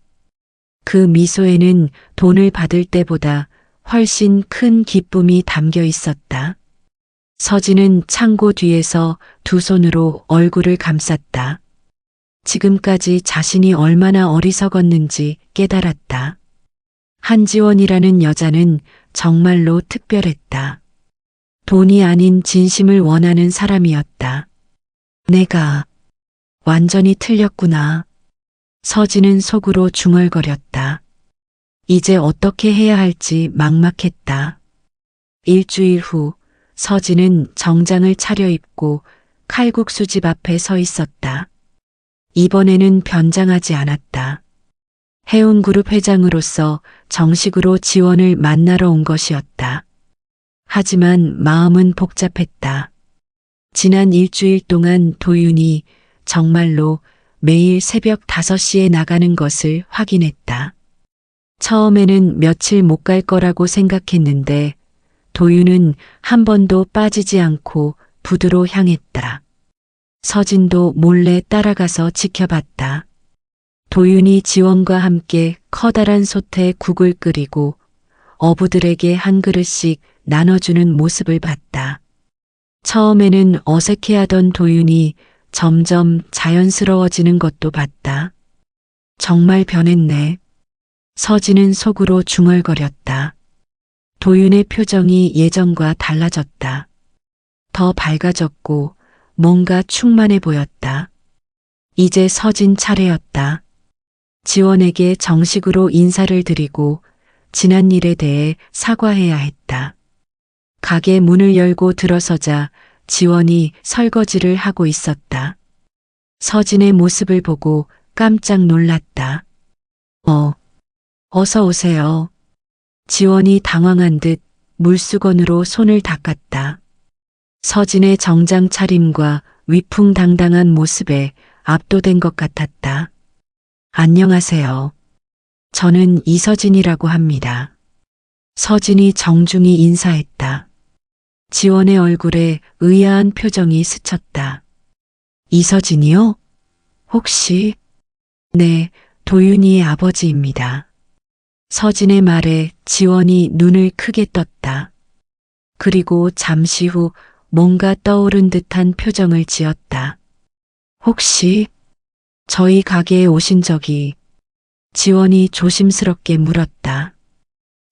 그 미소에는 돈을 받을 때보다 훨씬 큰 기쁨이 담겨 있었다. 서진은 창고 뒤에서 두 손으로 얼굴을 감쌌다. 지금까지 자신이 얼마나 어리석었는지 깨달았다. 한지원이라는 여자는 정말로 특별했다. 돈이 아닌 진심을 원하는 사람이었다. 내가 완전히 틀렸구나. 서진은 속으로 중얼거렸다. 이제 어떻게 해야 할지 막막했다. 일주일 후 서진은 정장을 차려입고 칼국수집 앞에 서 있었다. 이번에는 변장하지 않았다. 해운그룹 회장으로서 정식으로 지원을 만나러 온 것이었다. 하지만 마음은 복잡했다. 지난 일주일 동안 도윤이 정말로 매일 새벽 5시에 나가는 것을 확인했다. 처음에는 며칠 못 갈 거라고 생각했는데 도윤은 한 번도 빠지지 않고 부두로 향했다. 서진도 몰래 따라가서 지켜봤다. 도윤이 지원과 함께 커다란 솥에 국을 끓이고 어부들에게 한 그릇씩 나눠주는 모습을 봤다. 처음에는 어색해하던 도윤이 점점 자연스러워지는 것도 봤다. 정말 변했네. 서진은 속으로 중얼거렸다. 도윤의 표정이 예전과 달라졌다. 더 밝아졌고 뭔가 충만해 보였다. 이제 서진 차례였다. 지원에게 정식으로 인사를 드리고 지난 일에 대해 사과해야 했다. 가게 문을 열고 들어서자 지원이 설거지를 하고 있었다. 서진의 모습을 보고 깜짝 놀랐다. 어서 오세요. 지원이 당황한 듯 물수건으로 손을 닦았다. 서진의 정장 차림과 위풍당당한 모습에 압도된 것 같았다. 안녕하세요. 저는 이서진이라고 합니다. 서진이 정중히 인사했다. 지원의 얼굴에 의아한 표정이 스쳤다. 이서진이요? 혹시? 네, 도윤이의 아버지입니다. 서진의 말에 지원이 눈을 크게 떴다. 그리고 잠시 후 뭔가 떠오른 듯한 표정을 지었다. 혹시 저희 가게에 오신 적이? 지원이 조심스럽게 물었다.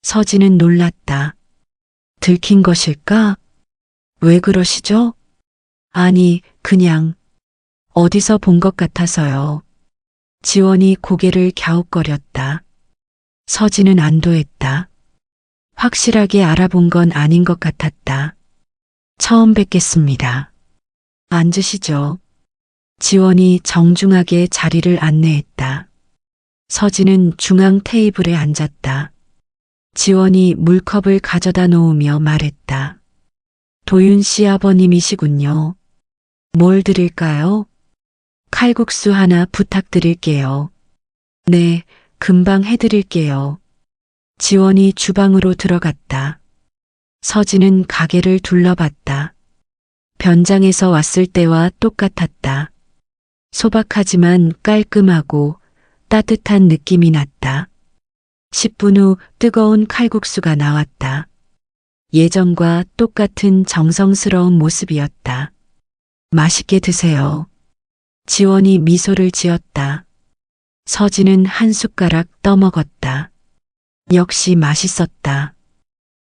서진은 놀랐다. 들킨 것일까? 왜 그러시죠? 아니, 그냥 어디서 본 것 같아서요. 지원이 고개를 갸웃거렸다. 서진은 안도했다. 확실하게 알아본 건 아닌 것 같았다. 처음 뵙겠습니다. 앉으시죠. 지원이 정중하게 자리를 안내했다. 서진은 중앙 테이블에 앉았다. 지원이 물컵을 가져다 놓으며 말했다. 도윤 씨 아버님이시군요. 뭘 드릴까요? 칼국수 하나 부탁드릴게요. 네, 금방 해드릴게요. 지원이 주방으로 들어갔다. 서진은 가게를 둘러봤다. 변장에서 왔을 때와 똑같았다. 소박하지만 깔끔하고 따뜻한 느낌이 났다. 10분 후 뜨거운 칼국수가 나왔다. 예전과 똑같은 정성스러운 모습이었다. 맛있게 드세요. 지원이 미소를 지었다. 서진은 한 숟가락 떠먹었다. 역시 맛있었다.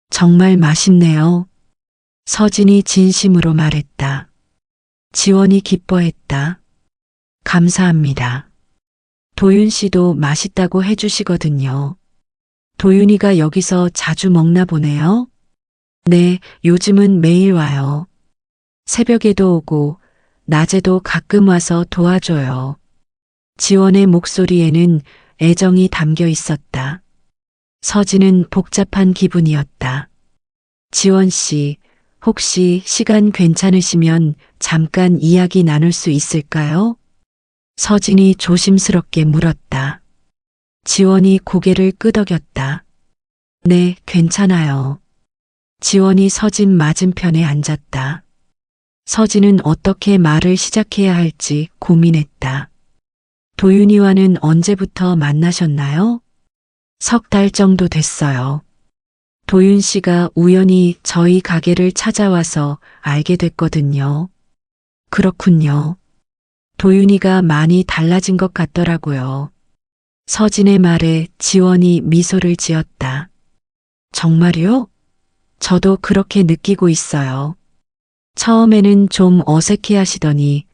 정말 맛있네요. 서진이 진심으로 말했다. 지원이 기뻐했다. 감사합니다. 도윤 씨도 맛있다고 해주시거든요. 도윤이가 여기서 자주 먹나 보네요. 네, 요즘은 매일 와요. 새벽에도 오고, 낮에도 가끔 와서 도와줘요. 지원의 목소리에는 애정이 담겨 있었다. 서진은 복잡한 기분이었다. 지원 씨, 혹시 시간 괜찮으시면 잠깐 이야기 나눌 수 있을까요? 서진이 조심스럽게 물었다. 지원이 고개를 끄덕였다. 네, 괜찮아요. 지원이 서진 맞은편에 앉았다. 서진은 어떻게 말을 시작해야 할지 고민했다. 도윤이와는 언제부터 만나셨나요? 3달 정도 됐어요. 도윤 씨가 우연히 저희 가게를 찾아와서 알게 됐거든요. 그렇군요. 도윤이가 많이 달라진 것 같더라고요. 서진의 말에 지원이 미소를 지었다. 정말요? 저도 그렇게 느끼고 있어요. 처음에는 좀 어색해 하시더니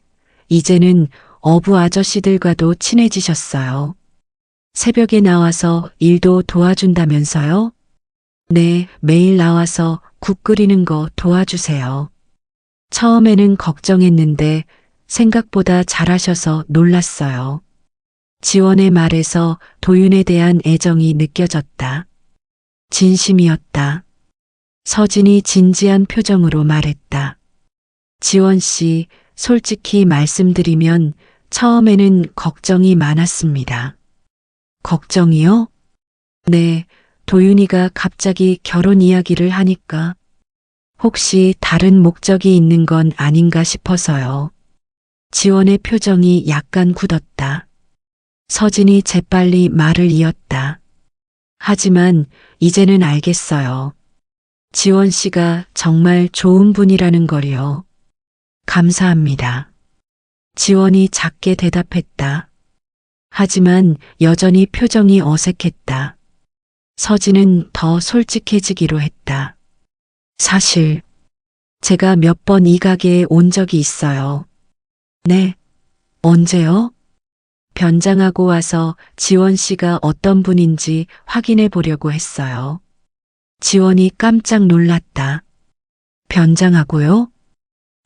이제는 어부 아저씨들과도 친해지셨어요. 새벽에 나와서 일도 도와준다면서요? 네, 매일 나와서 국 끓이는 거 도와주세요. 처음에는 걱정했는데 생각보다 잘하셔서 놀랐어요. 지원의 말에서 도윤에 대한 애정이 느껴졌다. 진심이었다. 서진이 진지한 표정으로 말했다. 지원 씨, 솔직히 말씀드리면 처음에는 걱정이 많았습니다. 걱정이요? 네, 도윤이가 갑자기 결혼 이야기를 하니까 혹시 다른 목적이 있는 건 아닌가 싶어서요. 지원의 표정이 약간 굳었다. 서진이 재빨리 말을 이었다. 하지만 이제는 알겠어요. 지원 씨가 정말 좋은 분이라는 걸요. 감사합니다. 지원이 작게 대답했다. 하지만 여전히 표정이 어색했다. 서진은 더 솔직해지기로 했다. 사실 제가 몇 번 이 가게에 온 적이 있어요. 네, 언제요? 변장하고 와서 지원 씨가 어떤 분인지 확인해 보려고 했어요. 지원이 깜짝 놀랐다. 변장하고요?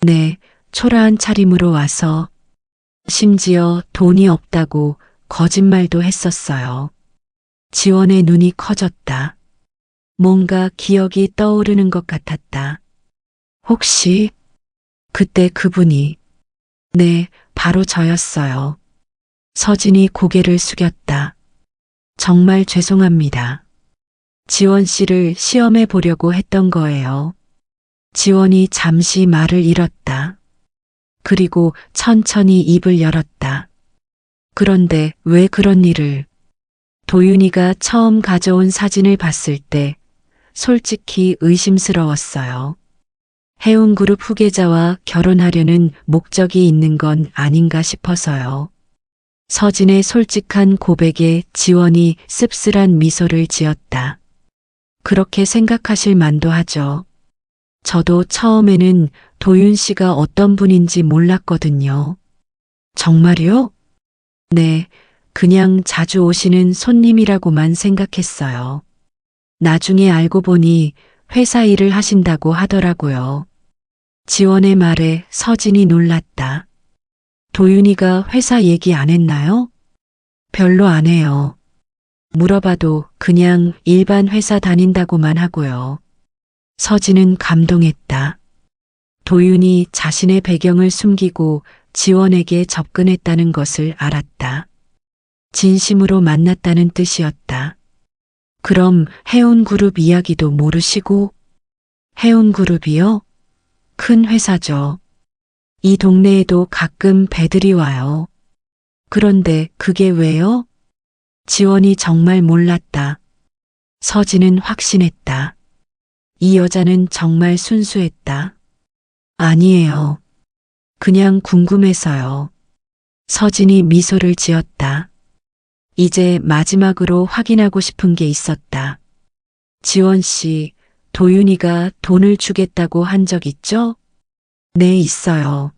네, 초라한 차림으로 와서 심지어 돈이 없다고 거짓말도 했었어요. 지원의 눈이 커졌다. 뭔가 기억이 떠오르는 것 같았다. 혹시 그때 그분이 네, 바로 저였어요. 서진이 고개를 숙였다. 정말 죄송합니다. 지원 씨를 시험해 보려고 했던 거예요. 지원이 잠시 말을 잃었다. 그리고 천천히 입을 열었다. 그런데 왜 그런 일을? 도윤이가 처음 가져온 사진을 봤을 때 솔직히 의심스러웠어요. 해운그룹 후계자와 결혼하려는 목적이 있는 건 아닌가 싶어서요. 서진의 솔직한 고백에 지원이 씁쓸한 미소를 지었다. 그렇게 생각하실 만도 하죠. 저도 처음에는 도윤 씨가 어떤 분인지 몰랐거든요. 정말요? 네, 그냥 자주 오시는 손님이라고만 생각했어요. 나중에 알고 보니 회사 일을 하신다고 하더라고요. 지원의 말에 서진이 놀랐다. 도윤이가 회사 얘기 안 했나요? 별로 안 해요. 물어봐도 그냥 일반 회사 다닌다고만 하고요. 서진은 감동했다. 도윤이 자신의 배경을 숨기고 지원에게 접근했다는 것을 알았다. 진심으로 만났다는 뜻이었다. 그럼 해운그룹 이야기도 모르시고? 해운그룹이요? 큰 회사죠. 이 동네에도 가끔 배들이 와요. 그런데 그게 왜요? 지원이 정말 몰랐다. 서진은 확신했다. 이 여자는 정말 순수했다. 아니에요. 그냥 궁금해서요. 서진이 미소를 지었다. 이제 마지막으로 확인하고 싶은 게 있었다. 지원 씨, 도윤이가 돈을 주겠다고 한 적 있죠? 네, 있어요.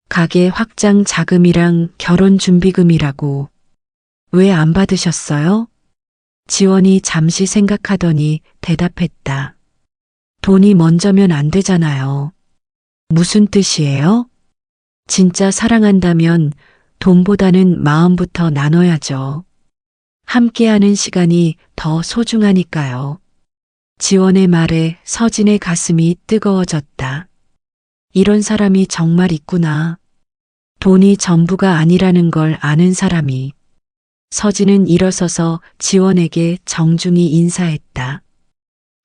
가게 확장 자금이랑 결혼 준비금이라고. 왜 안 받으셨어요? 지원이 잠시 생각하더니 대답했다. 돈이 먼저면 안 되잖아요. 무슨 뜻이에요? 진짜 사랑한다면 돈보다는 마음부터 나눠야죠. 함께하는 시간이 더 소중하니까요. 지원의 말에 서진의 가슴이 뜨거워졌다. 이런 사람이 정말 있구나. 돈이 전부가 아니라는 걸 아는 사람이. 서진은 일어서서 지원에게 정중히 인사했다.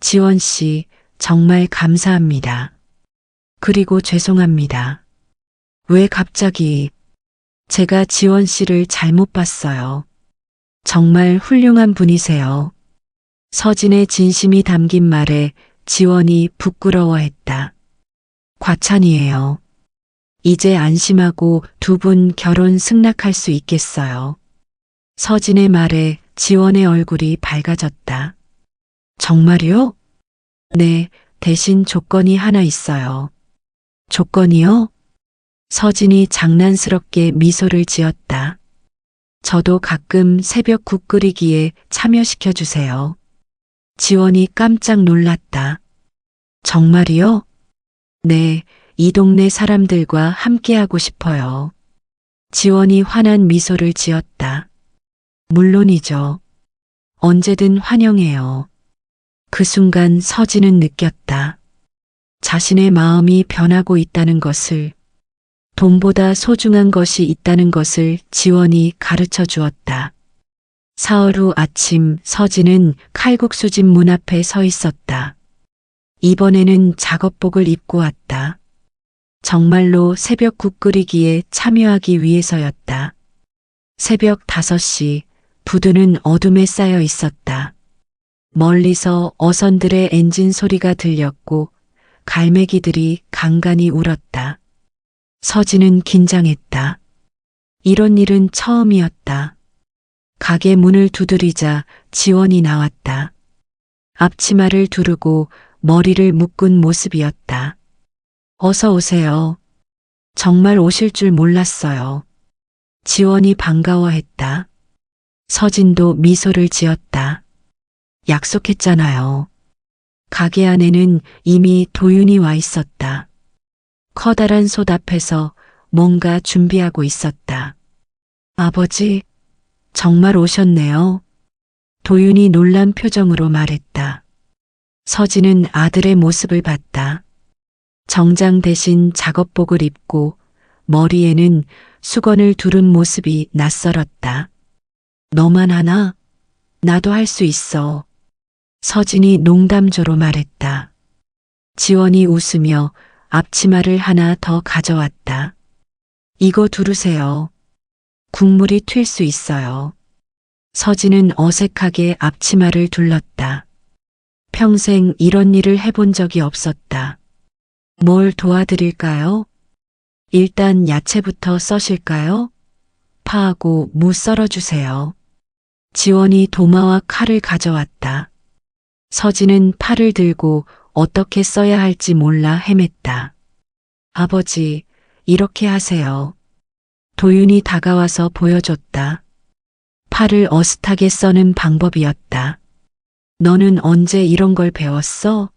지원 씨, 정말 감사합니다. 그리고 죄송합니다. 왜 갑자기? 제가 지원 씨를 잘못 봤어요. 정말 훌륭한 분이세요. 서진의 진심이 담긴 말에 지원이 부끄러워했다. 과찬이에요. 이제 안심하고 두 분 결혼 승낙할 수 있겠어요. 서진의 말에 지원의 얼굴이 밝아졌다. 정말요? 네, 대신 조건이 하나 있어요. 조건이요? 서진이 장난스럽게 미소를 지었다. 저도 가끔 새벽 국 끓이기에 참여시켜 주세요. 지원이 깜짝 놀랐다. 정말이요? 네, 이 동네 사람들과 함께하고 싶어요. 지원이 환한 미소를 지었다. 물론이죠. 언제든 환영해요. 그 순간 서진은 느꼈다. 자신의 마음이 변하고 있다는 것을, 돈보다 소중한 것이 있다는 것을 지원이 가르쳐 주었다. 사흘 후 아침 서진은 칼국수집 문 앞에 서 있었다. 이번에는 작업복을 입고 왔다. 정말로 새벽 국 끓이기에 참여하기 위해서였다. 새벽 5시, 부두는 어둠에 쌓여 있었다. 멀리서 어선들의 엔진 소리가 들렸고 갈매기들이 간간히 울었다. 서진은 긴장했다. 이런 일은 처음이었다. 가게 문을 두드리자 지원이 나왔다. 앞치마를 두르고 머리를 묶은 모습이었다. 어서 오세요. 정말 오실 줄 몰랐어요. 지원이 반가워했다. 서진도 미소를 지었다. 약속했잖아요. 가게 안에는 이미 도윤이 와 있었다. 커다란 솥 앞에서 뭔가 준비하고 있었다. 아버지, 정말 오셨네요. 도윤이 놀란 표정으로 말했다. 서진은 아들의 모습을 봤다. 정장 대신 작업복을 입고 머리에는 수건을 두른 모습이 낯설었다. 너만 하나? 나도 할 수 있어. 서진이 농담조로 말했다. 지원이 웃으며 앞치마를 하나 더 가져왔다. 이거 두르세요. 국물이 튈 수 있어요. 서진은 어색하게 앞치마를 둘렀다. 평생 이런 일을 해본 적이 없었다. 뭘 도와드릴까요? 일단 야채부터 써실까요? 파하고 무 썰어주세요. 지원이 도마와 칼을 가져왔다. 서진은 팔을 들고 어떻게 써야 할지 몰라 헤맸다. 아버지, 이렇게 하세요. 도윤이 다가와서 보여줬다. 팔을 어슷하게 써는 방법이었다. 너는 언제 이런 걸 배웠어?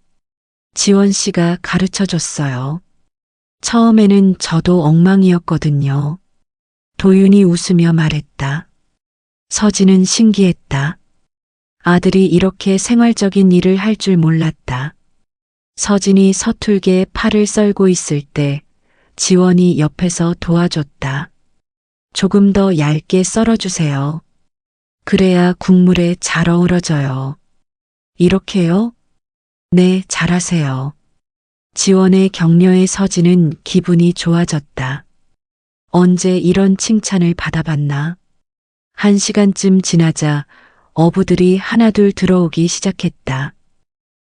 지원 씨가 가르쳐 줬어요. 처음에는 저도 엉망이었거든요. 도윤이 웃으며 말했다. 서진은 신기했다. 아들이 이렇게 생활적인 일을 할 줄 몰랐다. 서진이 서툴게 팔을 썰고 있을 때 지원이 옆에서 도와줬다. 조금 더 얇게 썰어주세요. 그래야 국물에 잘 어우러져요. 이렇게요? 네, 잘하세요. 지원의 격려에 서진은 기분이 좋아졌다. 언제 이런 칭찬을 받아봤나? 1시간쯤 지나자 어부들이 하나둘 들어오기 시작했다.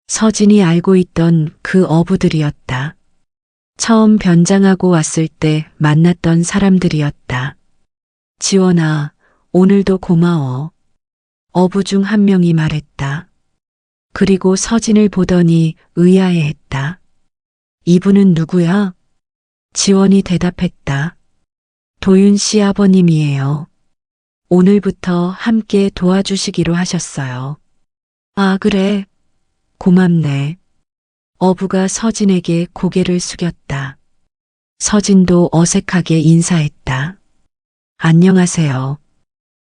서진이 알고 있던 그 어부들이었다. 처음 변장하고 왔을 때 만났던 사람들이었다. 지원아, 오늘도 고마워. 어부 중 한 명이 말했다. 그리고 서진을 보더니 의아해했다. 이분은 누구야? 지원이 대답했다. 도윤 씨 아버님이에요. 오늘부터 함께 도와주시기로 하셨어요. 아, 그래. 고맙네. 어부가 서진에게 고개를 숙였다. 서진도 어색하게 인사했다. 안녕하세요.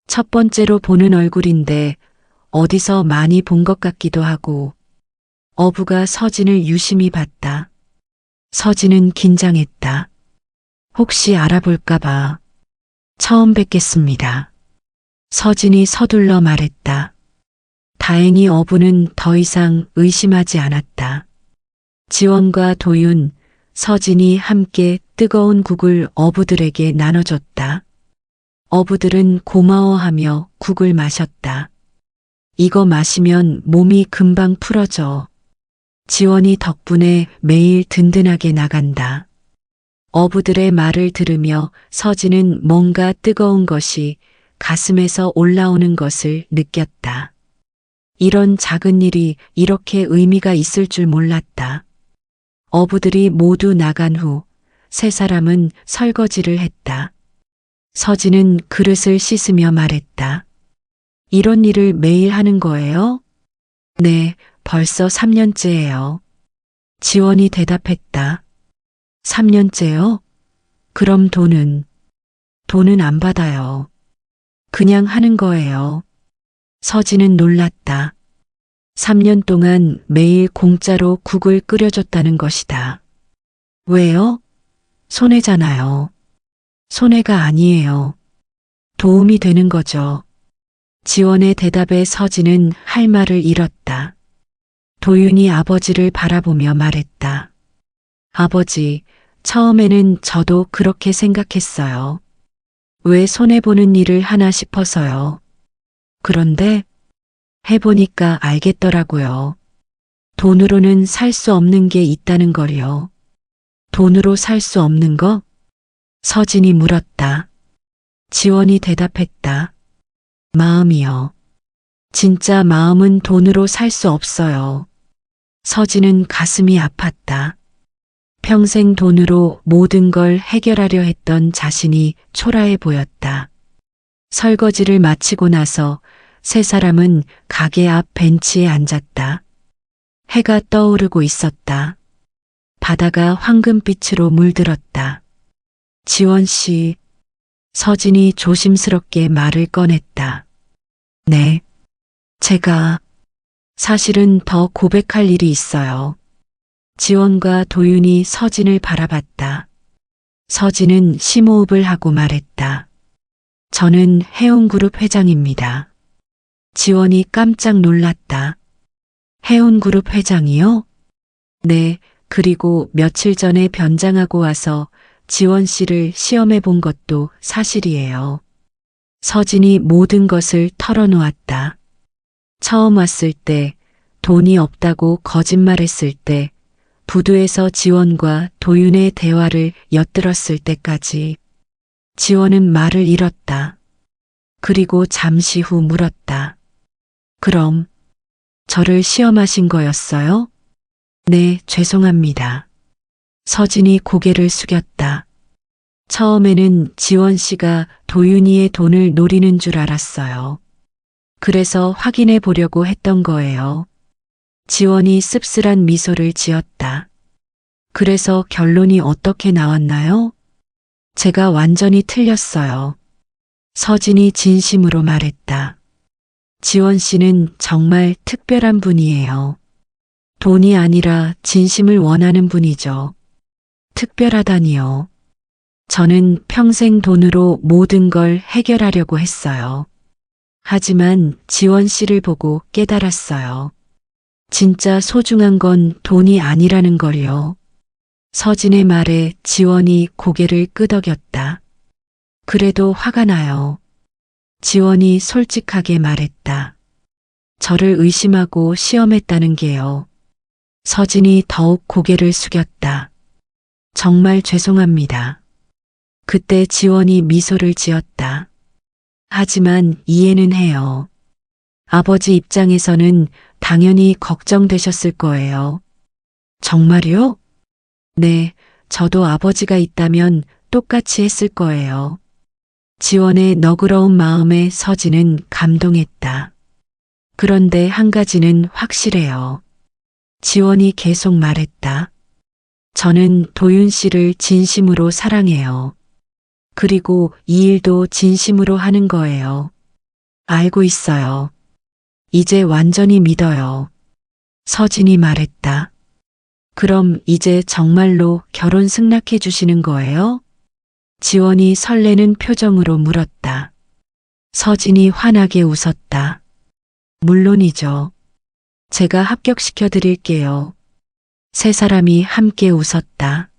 첫 번째로 보는 얼굴인데 어디서 많이 본 것 같기도 하고. 어부가 서진을 유심히 봤다. 서진은 긴장했다. 혹시 알아볼까봐. 처음 뵙겠습니다. 서진이 서둘러 말했다. 다행히 어부는 더 이상 의심하지 않았다. 지원과 도윤, 서진이 함께 뜨거운 국을 어부들에게 나눠줬다. 어부들은 고마워하며 국을 마셨다. 이거 마시면 몸이 금방 풀어져. 지원이 덕분에 매일 든든하게 나간다. 어부들의 말을 들으며 서진은 뭔가 뜨거운 것이 가슴에서 올라오는 것을 느꼈다. 이런 작은 일이 이렇게 의미가 있을 줄 몰랐다. 어부들이 모두 나간 후 세 사람은 설거지를 했다. 서진은 그릇을 씻으며 말했다. 이런 일을 매일 하는 거예요? 네, 벌써 3년째예요. 지원이 대답했다. 3년째요? 그럼 돈은? 돈은 안 받아요. 그냥 하는 거예요. 서진은 놀랐다. 3년 동안 매일 공짜로 국을 끓여줬다는 것이다. 왜요? 손해잖아요. 손해가 아니에요. 도움이 되는 거죠. 지원의 대답에 서진은 할 말을 잃었다. 도윤이 아버지를 바라보며 말했다. 아버지, 처음에는 저도 그렇게 생각했어요. 왜 손해보는 일을 하나 싶어서요. 그런데 해보니까 알겠더라고요. 돈으로는 살 수 없는 게 있다는 걸요. 돈으로 살 수 없는 거? 서진이 물었다. 지원이 대답했다. 마음이요. 진짜 마음은 돈으로 살 수 없어요. 서진은 가슴이 아팠다. 평생 돈으로 모든 걸 해결하려 했던 자신이 초라해 보였다. 설거지를 마치고 나서 세 사람은 가게 앞 벤치에 앉았다. 해가 떠오르고 있었다. 바다가 황금빛으로 물들었다. 지원 씨, 서진이 조심스럽게 말을 꺼냈다. 네, 제가 사실은 더 고백할 일이 있어요. 지원과 도윤이 서진을 바라봤다. 서진은 심호흡을 하고 말했다. 저는 해운그룹 회장입니다. 지원이 깜짝 놀랐다. 해운그룹 회장이요? 네, 그리고 며칠 전에 변장하고 와서 지원 씨를 시험해 본 것도 사실이에요. 서진이 모든 것을 털어놓았다. 처음 왔을 때, 돈이 없다고 거짓말했을 때, 부두에서 지원과 도윤의 대화를 엿들었을 때까지 지원은 말을 잃었다. 그리고 잠시 후 물었다. 그럼 저를 시험하신 거였어요? 네, 죄송합니다. 서진이 고개를 숙였다. 처음에는 지원 씨가 도윤이의 돈을 노리는 줄 알았어요. 그래서 확인해 보려고 했던 거예요. 지원이 씁쓸한 미소를 지었다. 그래서 결론이 어떻게 나왔나요? 제가 완전히 틀렸어요. 서진이 진심으로 말했다. 지원 씨는 정말 특별한 분이에요. 돈이 아니라 진심을 원하는 분이죠. 특별하다니요. 저는 평생 돈으로 모든 걸 해결하려고 했어요. 하지만 지원 씨를 보고 깨달았어요. 진짜 소중한 건 돈이 아니라는 걸요. 서진의 말에 지원이 고개를 끄덕였다. 그래도 화가 나요. 지원이 솔직하게 말했다. 저를 의심하고 시험했다는 게요. 서진이 더욱 고개를 숙였다. 정말 죄송합니다. 그때 지원이 미소를 지었다. 하지만 이해는 해요. 아버지 입장에서는 당연히 걱정되셨을 거예요. 정말요? 네, 저도 아버지가 있다면 똑같이 했을 거예요. 지원의 너그러운 마음에 서진은 감동했다. 그런데 한 가지는 확실해요. 지원이 계속 말했다. 저는 도윤 씨를 진심으로 사랑해요. 그리고 이 일도 진심으로 하는 거예요. 알고 있어요. 이제 완전히 믿어요. 서진이 말했다. 그럼 이제 정말로 결혼 승낙해 주시는 거예요? 지원이 설레는 표정으로 물었다. 서진이 환하게 웃었다. 물론이죠. 제가 합격시켜 드릴게요. 세 사람이 함께 웃었다.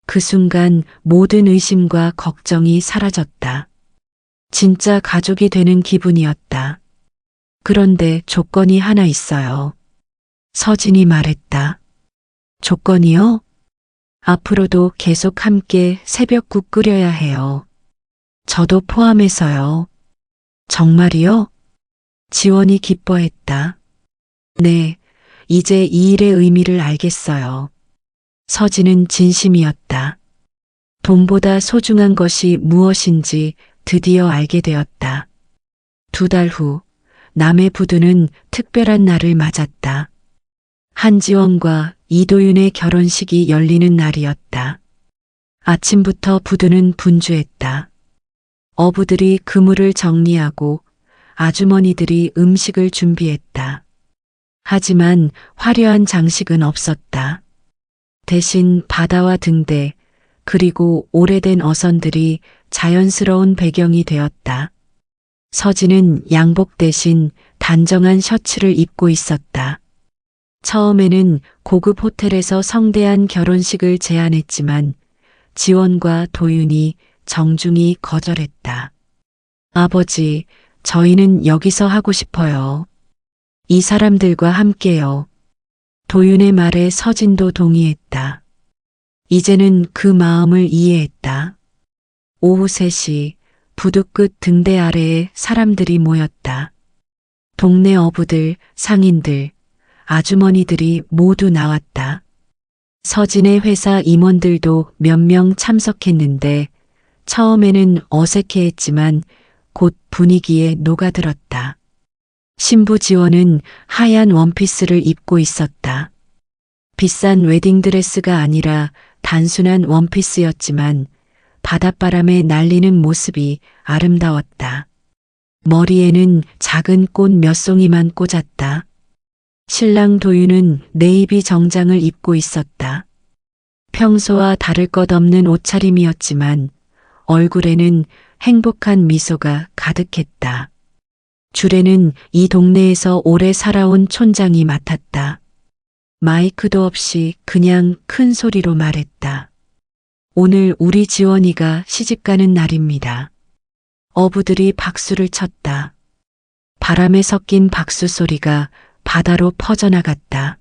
그 순간 모든 의심과 걱정이 사라졌다. 진짜 가족이 되는 기분이었다. 그런데 조건이 하나 있어요. 서진이 말했다. 조건이요? 앞으로도 계속 함께 새벽국 끓여야 해요. 저도 포함해서요. 정말이요? 지원이 기뻐했다. 네, 이제 이 일의 의미를 알겠어요. 서진은 진심이었다. 돈보다 소중한 것이 무엇인지 드디어 알게 되었다. 2달 후, 남의 부두는 특별한 날을 맞았다. 한지원과 이도윤의 결혼식이 열리는 날이었다. 아침부터 부두는 분주했다. 어부들이 그물을 정리하고 아주머니들이 음식을 준비했다. 하지만 화려한 장식은 없었다. 대신 바다와 등대, 그리고 오래된 어선들이 자연스러운 배경이 되었다. 서진은 양복 대신 단정한 셔츠를 입고 있었다. 처음에는 고급 호텔에서 성대한 결혼식을 제안했지만 지원과 도윤이 정중히 거절했다. 아버지, 저희는 여기서 하고 싶어요. 이 사람들과 함께요. 도윤의 말에 서진도 동의했다. 이제는 그 마음을 이해했다. 오후 3시 부두 끝 등대 아래에 사람들이 모였다. 동네 어부들, 상인들, 아주머니들이 모두 나왔다. 서진의 회사 임원들도 몇 명 참석했는데 처음에는 어색해했지만 곧 분위기에 녹아들었다. 신부 지원은 하얀 원피스를 입고 있었다. 비싼 웨딩드레스가 아니라 단순한 원피스였지만 바닷바람에 날리는 모습이 아름다웠다. 머리에는 작은 꽃 몇 송이만 꽂았다. 신랑 도윤은 네이비 정장을 입고 있었다. 평소와 다를 것 없는 옷차림이었지만 얼굴에는 행복한 미소가 가득했다. 줄에는 이 동네에서 오래 살아온 촌장이 맡았다. 마이크도 없이 그냥 큰 소리로 말했다. 오늘 우리 지원이가 시집가는 날입니다. 어부들이 박수를 쳤다. 바람에 섞인 박수 소리가 바다로 퍼져나갔다.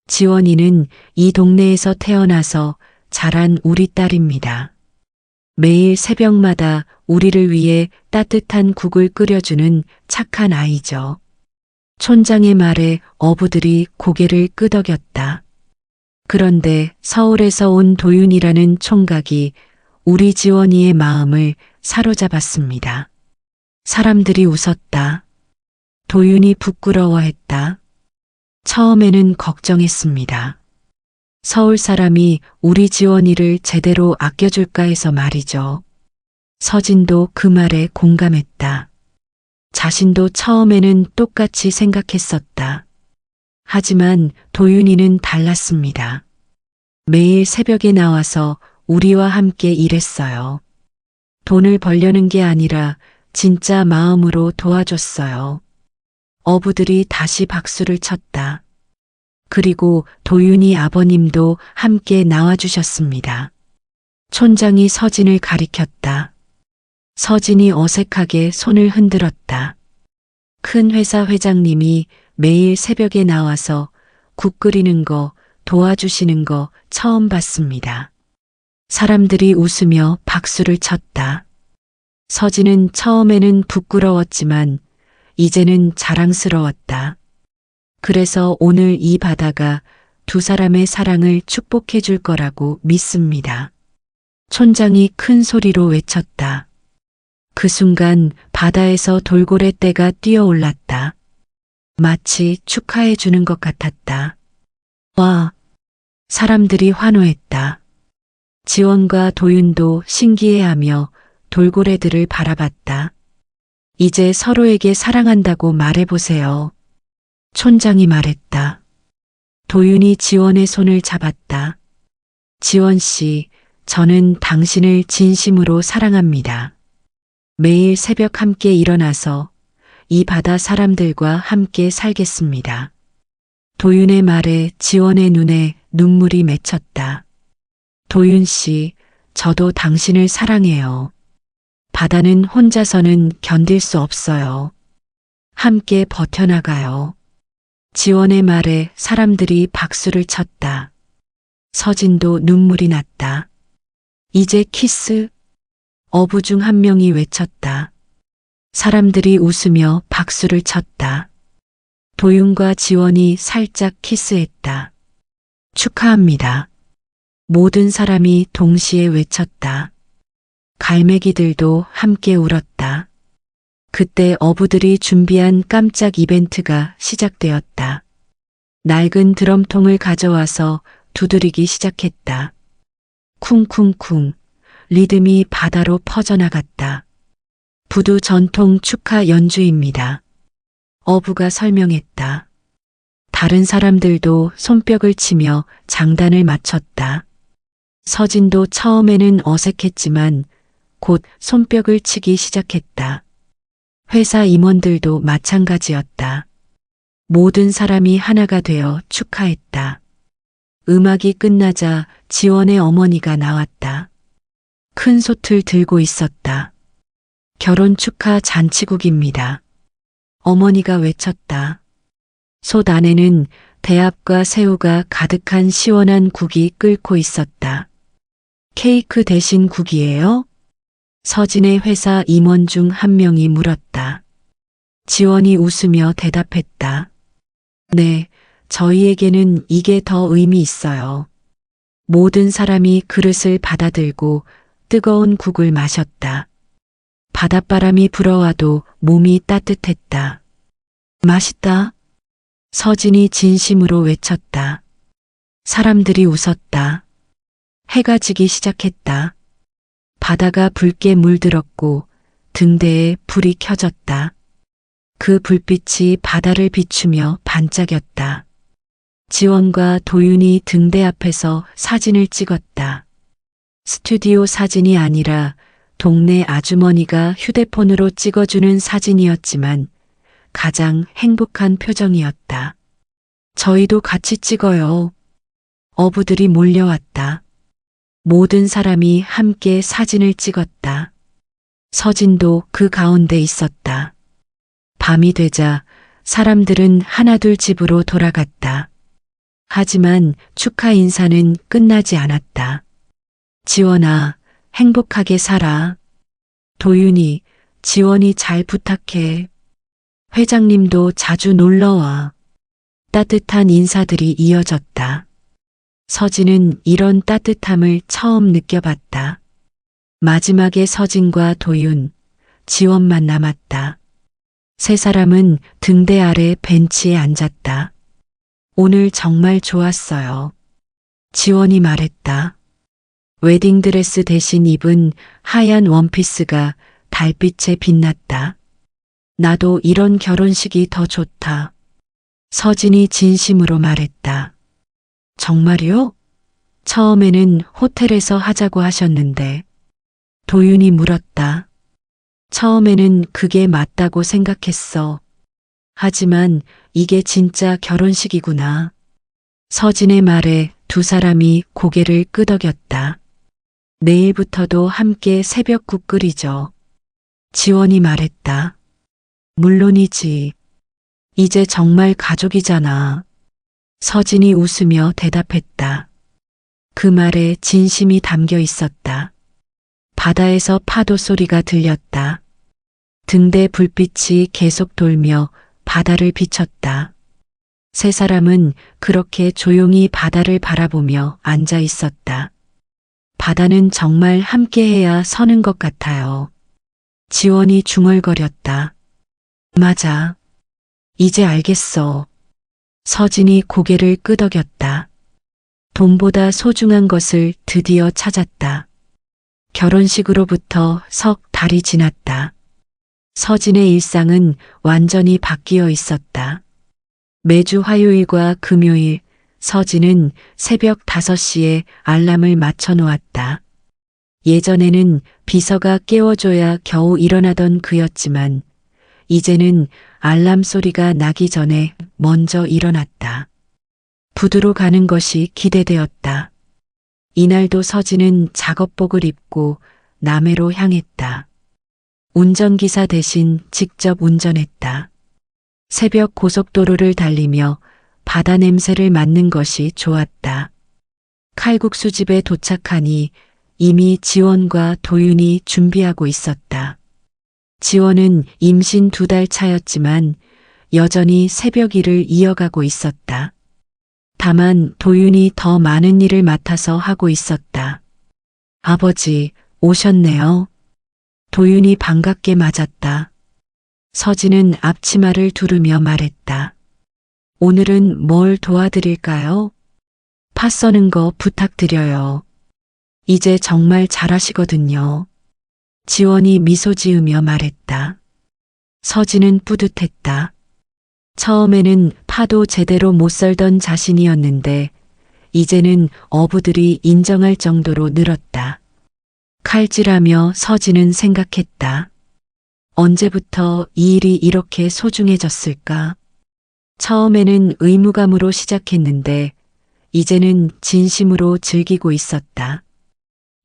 지원이는 이 동네에서 태어나서 자란 우리 딸입니다. 매일 새벽마다 우리를 위해 따뜻한 국을 끓여주는 착한 아이죠. 촌장의 말에 어부들이 고개를 끄덕였다. 그런데 서울에서 온 도윤이라는 총각이 우리 지원이의 마음을 사로잡았습니다. 사람들이 웃었다. 도윤이 부끄러워했다. 처음에는 걱정했습니다. 서울 사람이 우리 지원이를 제대로 아껴줄까 해서 말이죠. 서진도 그 말에 공감했다. 자신도 처음에는 똑같이 생각했었다. 하지만 도윤이는 달랐습니다. 매일 새벽에 나와서 우리와 함께 일했어요. 돈을 벌려는 게 아니라 진짜 마음으로 도와줬어요. 어부들이 다시 박수를 쳤다. 그리고 도윤이 아버님도 함께 나와주셨습니다. 촌장이 서진을 가리켰다. 서진이 어색하게 손을 흔들었다. 큰 회사 회장님이 매일 새벽에 나와서 국 끓이는 거 도와주시는 거 처음 봤습니다. 사람들이 웃으며 박수를 쳤다. 서진은 처음에는 부끄러웠지만 이제는 자랑스러웠다. 그래서 오늘 이 바다가 두 사람의 사랑을 축복해 줄 거라고 믿습니다. 촌장이 큰 소리로 외쳤다. 그 순간 바다에서 돌고래 떼가 뛰어올랐다. 마치 축하해 주는 것 같았다. 와! 사람들이 환호했다. 지원과 도윤도 신기해하며 돌고래들을 바라봤다. 이제 서로에게 사랑한다고 말해보세요. 촌장이 말했다. 도윤이 지원의 손을 잡았다. 지원 씨, 저는 당신을 진심으로 사랑합니다. 매일 새벽 함께 일어나서 이 바다 사람들과 함께 살겠습니다. 도윤의 말에 지원의 눈에 눈물이 맺혔다. 도윤 씨, 저도 당신을 사랑해요. 바다는 혼자서는 견딜 수 없어요. 함께 버텨나가요. 지원의 말에 사람들이 박수를 쳤다. 서진도 눈물이 났다. 이제 키스? 어부 중 한 명이 외쳤다. 사람들이 웃으며 박수를 쳤다. 도윤과 지원이 살짝 키스했다. 축하합니다. 모든 사람이 동시에 외쳤다. 갈매기들도 함께 울었다. 그때 어부들이 준비한 깜짝 이벤트가 시작되었다. 낡은 드럼통을 가져와서 두드리기 시작했다. 쿵쿵쿵 리듬이 바다로 퍼져나갔다. 부두 전통 축하 연주입니다. 어부가 설명했다. 다른 사람들도 손뼉을 치며 장단을 맞췄다. 서진도 처음에는 어색했지만 곧 손뼉을 치기 시작했다. 회사 임원들도 마찬가지였다. 모든 사람이 하나가 되어 축하했다. 음악이 끝나자 지원의 어머니가 나왔다. 큰 솥을 들고 있었다. 결혼 축하 잔치국입니다. 어머니가 외쳤다. 솥 안에는 대합과 새우가 가득한 시원한 국이 끓고 있었다. 케이크 대신 국이에요? 서진의 회사 임원 중 한 명이 물었다. 지원이 웃으며 대답했다. 네, 저희에게는 이게 더 의미 있어요. 모든 사람이 그릇을 받아들고 뜨거운 국을 마셨다. 바닷바람이 불어와도 몸이 따뜻했다. 맛있다. 서진이 진심으로 외쳤다. 사람들이 웃었다. 해가 지기 시작했다. 바다가 붉게 물들었고 등대에 불이 켜졌다. 그 불빛이 바다를 비추며 반짝였다. 지원과 도윤이 등대 앞에서 사진을 찍었다. 스튜디오 사진이 아니라 동네 아주머니가 휴대폰으로 찍어주는 사진이었지만 가장 행복한 표정이었다. 저희도 같이 찍어요. 어부들이 몰려왔다. 모든 사람이 함께 사진을 찍었다. 서진도 그 가운데 있었다. 밤이 되자 사람들은 하나둘 집으로 돌아갔다. 하지만 축하 인사는 끝나지 않았다. 지원아, 행복하게 살아. 도윤이, 지원이 잘 부탁해. 회장님도 자주 놀러와. 따뜻한 인사들이 이어졌다. 서진은 이런 따뜻함을 처음 느껴봤다. 마지막에 서진과 도윤, 지원만 남았다. 세 사람은 등대 아래 벤치에 앉았다. 오늘 정말 좋았어요. 지원이 말했다. 웨딩드레스 대신 입은 하얀 원피스가 달빛에 빛났다. 나도 이런 결혼식이 더 좋다. 서진이 진심으로 말했다. 정말요? 처음에는 호텔에서 하자고 하셨는데. 도윤이 물었다. 처음에는 그게 맞다고 생각했어. 하지만 이게 진짜 결혼식이구나. 서진의 말에 두 사람이 고개를 끄덕였다. 내일부터도 함께 새벽국 끓이죠. 지원이 말했다. 물론이지. 이제 정말 가족이잖아. 서진이 웃으며 대답했다. 그 말에 진심이 담겨 있었다. 바다에서 파도 소리가 들렸다. 등대 불빛이 계속 돌며 바다를 비췄다. 세 사람은 그렇게 조용히 바다를 바라보며 앉아 있었다. 바다는 정말 함께해야 서는 것 같아요. 지원이 중얼거렸다. 맞아. 이제 알겠어. 서진이 고개를 끄덕였다. 돈보다 소중한 것을 드디어 찾았다. 결혼식으로부터 석 달이 지났다. 서진의 일상은 완전히 바뀌어 있었다. 매주 화요일과 금요일 서진은 새벽 5시에 알람을 맞춰 놓았다. 예전에는 비서가 깨워줘야 겨우 일어나던 그였지만 이제는 알람 소리가 나기 전에 먼저 일어났다. 부두로 가는 것이 기대되었다. 이날도 서진은 작업복을 입고 남해로 향했다. 운전기사 대신 직접 운전했다. 새벽 고속도로를 달리며 바다 냄새를 맡는 것이 좋았다. 칼국수집에 도착하니 이미 지원과 도윤이 준비하고 있었다. 지원은 임신 2달 차였지만 여전히 새벽 일을 이어가고 있었다. 다만 도윤이 더 많은 일을 맡아서 하고 있었다. 아버지, 오셨네요. 도윤이 반갑게 맞았다. 서진은 앞치마를 두르며 말했다. 오늘은 뭘 도와드릴까요? 파 써는 거 부탁드려요. 이제 정말 잘하시거든요. 지원이 미소 지으며 말했다. 서진은 뿌듯했다. 처음에는 파도 제대로 못 썰던 자신이었는데 이제는 어부들이 인정할 정도로 늘었다. 칼질하며 서진은 생각했다. 언제부터 이 일이 이렇게 소중해졌을까? 처음에는 의무감으로 시작했는데 이제는 진심으로 즐기고 있었다.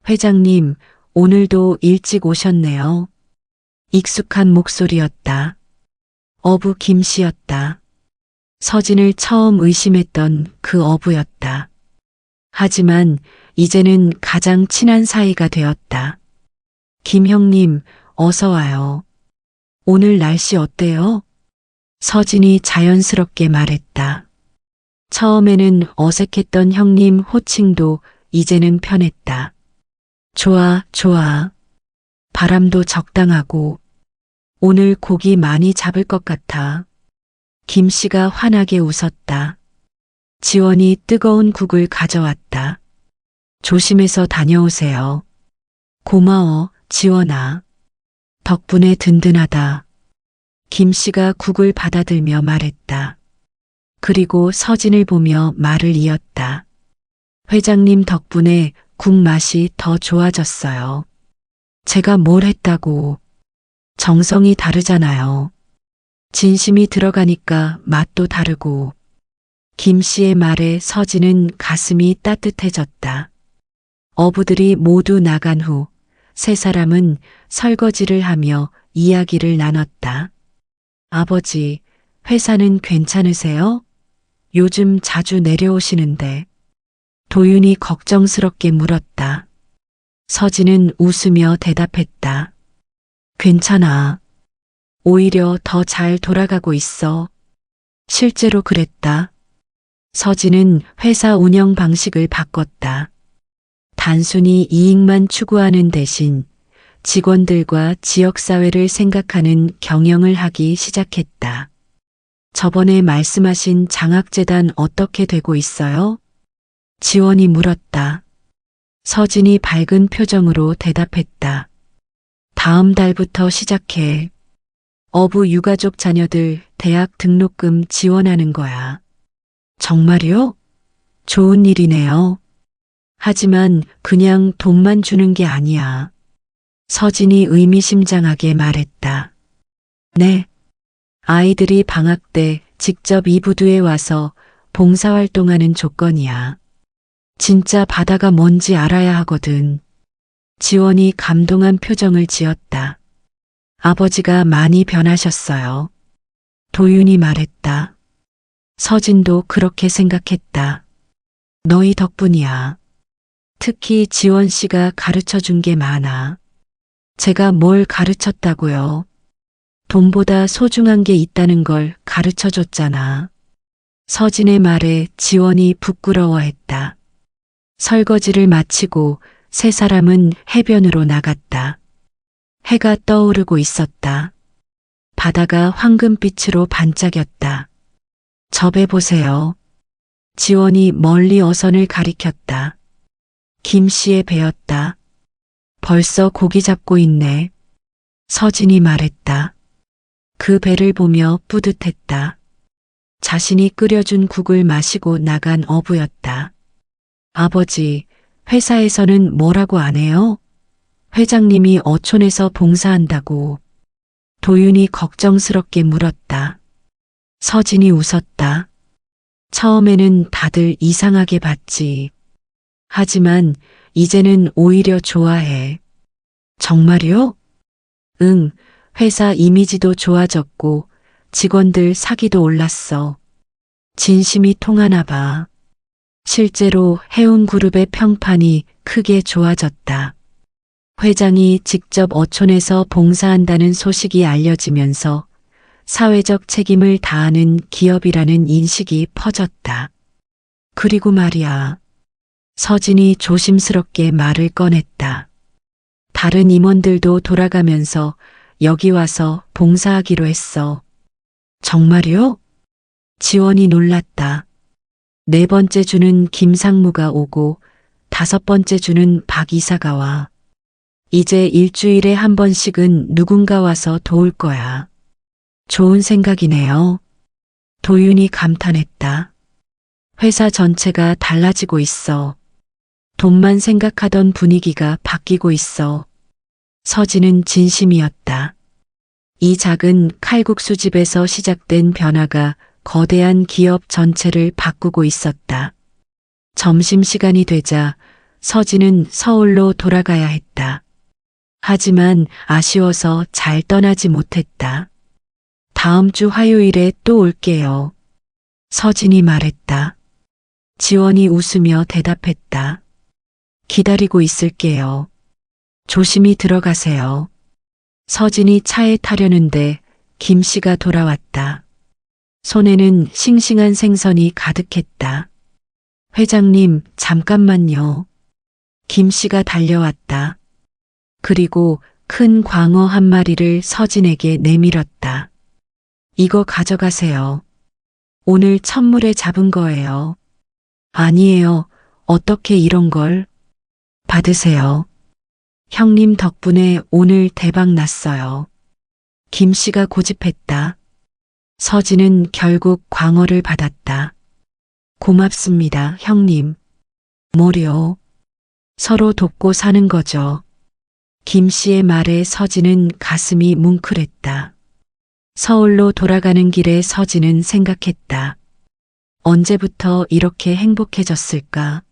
회장님, 오늘도 일찍 오셨네요. 익숙한 목소리였다. 어부 김 씨였다. 서진을 처음 의심했던 그 어부였다. 하지만 이제는 가장 친한 사이가 되었다. 김 형님, 어서 와요. 오늘 날씨 어때요? 서진이 자연스럽게 말했다. 처음에는 어색했던 형님 호칭도 이제는 편했다. 좋아, 좋아. 바람도 적당하고 오늘 고기 많이 잡을 것 같아. 김 씨가 환하게 웃었다. 지원이 뜨거운 국을 가져왔다. 조심해서 다녀오세요. 고마워, 지원아. 덕분에 든든하다. 김 씨가 국을 받아들며 말했다. 그리고 서진을 보며 말을 이었다. 회장님 덕분에 국 맛이 더 좋아졌어요. 제가 뭘 했다고. 정성이 다르잖아요. 진심이 들어가니까 맛도 다르고. 김 씨의 말에 서진은 가슴이 따뜻해졌다. 어부들이 모두 나간 후 세 사람은 설거지를 하며 이야기를 나눴다. 아버지, 회사는 괜찮으세요? 요즘 자주 내려오시는데. 도윤이 걱정스럽게 물었다. 서진은 웃으며 대답했다. 괜찮아. 오히려 더 잘 돌아가고 있어. 실제로 그랬다. 서진은 회사 운영 방식을 바꿨다. 단순히 이익만 추구하는 대신 직원들과 지역사회를 생각하는 경영을 하기 시작했다. 저번에 말씀하신 장학재단 어떻게 되고 있어요? 지원이 물었다. 서진이 밝은 표정으로 대답했다. 다음 달부터 시작해. 어부 유가족 자녀들 대학 등록금 지원하는 거야. 정말요? 좋은 일이네요. 하지만 그냥 돈만 주는 게 아니야. 서진이 의미심장하게 말했다. 네. 아이들이 방학 때 직접 이 부두에 와서 봉사활동하는 조건이야. 진짜 바다가 뭔지 알아야 하거든. 지원이 감동한 표정을 지었다. 아버지가 많이 변하셨어요. 도윤이 말했다. 서진도 그렇게 생각했다. 너희 덕분이야. 특히 지원 씨가 가르쳐 준 게 많아. 제가 뭘 가르쳤다고요? 돈보다 소중한 게 있다는 걸 가르쳐 줬잖아. 서진의 말에 지원이 부끄러워했다. 설거지를 마치고 세 사람은 해변으로 나갔다. 해가 떠오르고 있었다. 바다가 황금빛으로 반짝였다. 저배 보세요. 지원이 멀리 어선을 가리켰다. 김씨의 배였다. 벌써 고기 잡고 있네. 서진이 말했다. 그 배를 보며 뿌듯했다. 자신이 끓여준 국을 마시고 나간 어부였다. 아버지, 회사에서는 뭐라고 안 해요? 회장님이 어촌에서 봉사한다고. 도윤이 걱정스럽게 물었다. 서진이 웃었다. 처음에는 다들 이상하게 봤지. 하지만 이제는 오히려 좋아해. 정말요? 응, 회사 이미지도 좋아졌고 직원들 사기도 올랐어. 진심이 통하나 봐. 실제로 해운그룹의 평판이 크게 좋아졌다. 회장이 직접 어촌에서 봉사한다는 소식이 알려지면서 사회적 책임을 다하는 기업이라는 인식이 퍼졌다. 그리고 말이야. 서진이 조심스럽게 말을 꺼냈다. 다른 임원들도 돌아가면서 여기 와서 봉사하기로 했어. 정말요? 지원이 놀랐다. 네 번째 주는 김상무가 오고 다섯 번째 주는 박 이사가 와. 이제 일주일에 한 번씩은 누군가 와서 도울 거야. 좋은 생각이네요. 도윤이 감탄했다. 회사 전체가 달라지고 있어. 돈만 생각하던 분위기가 바뀌고 있어. 서진은 진심이었다. 이 작은 칼국수집에서 시작된 변화가 거대한 기업 전체를 바꾸고 있었다. 점심시간이 되자 서진은 서울로 돌아가야 했다. 하지만 아쉬워서 잘 떠나지 못했다. 다음 주 화요일에 또 올게요. 서진이 말했다. 지원이 웃으며 대답했다. 기다리고 있을게요. 조심히 들어가세요. 서진이 차에 타려는데 김 씨가 돌아왔다. 손에는 싱싱한 생선이 가득했다. 회장님, 잠깐만요. 김 씨가 달려왔다. 그리고 큰 광어 한 마리를 서진에게 내밀었다. 이거 가져가세요. 오늘 첫물에 잡은 거예요. 아니에요. 어떻게 이런 걸? 받으세요. 형님 덕분에 오늘 대박 났어요. 김 씨가 고집했다. 서진은 결국 광어를 받았다. 고맙습니다, 형님. 뭐려? 서로 돕고 사는 거죠. 김 씨의 말에 서진은 가슴이 뭉클했다. 서울로 돌아가는 길에 서진은 생각했다. 언제부터 이렇게 행복해졌을까?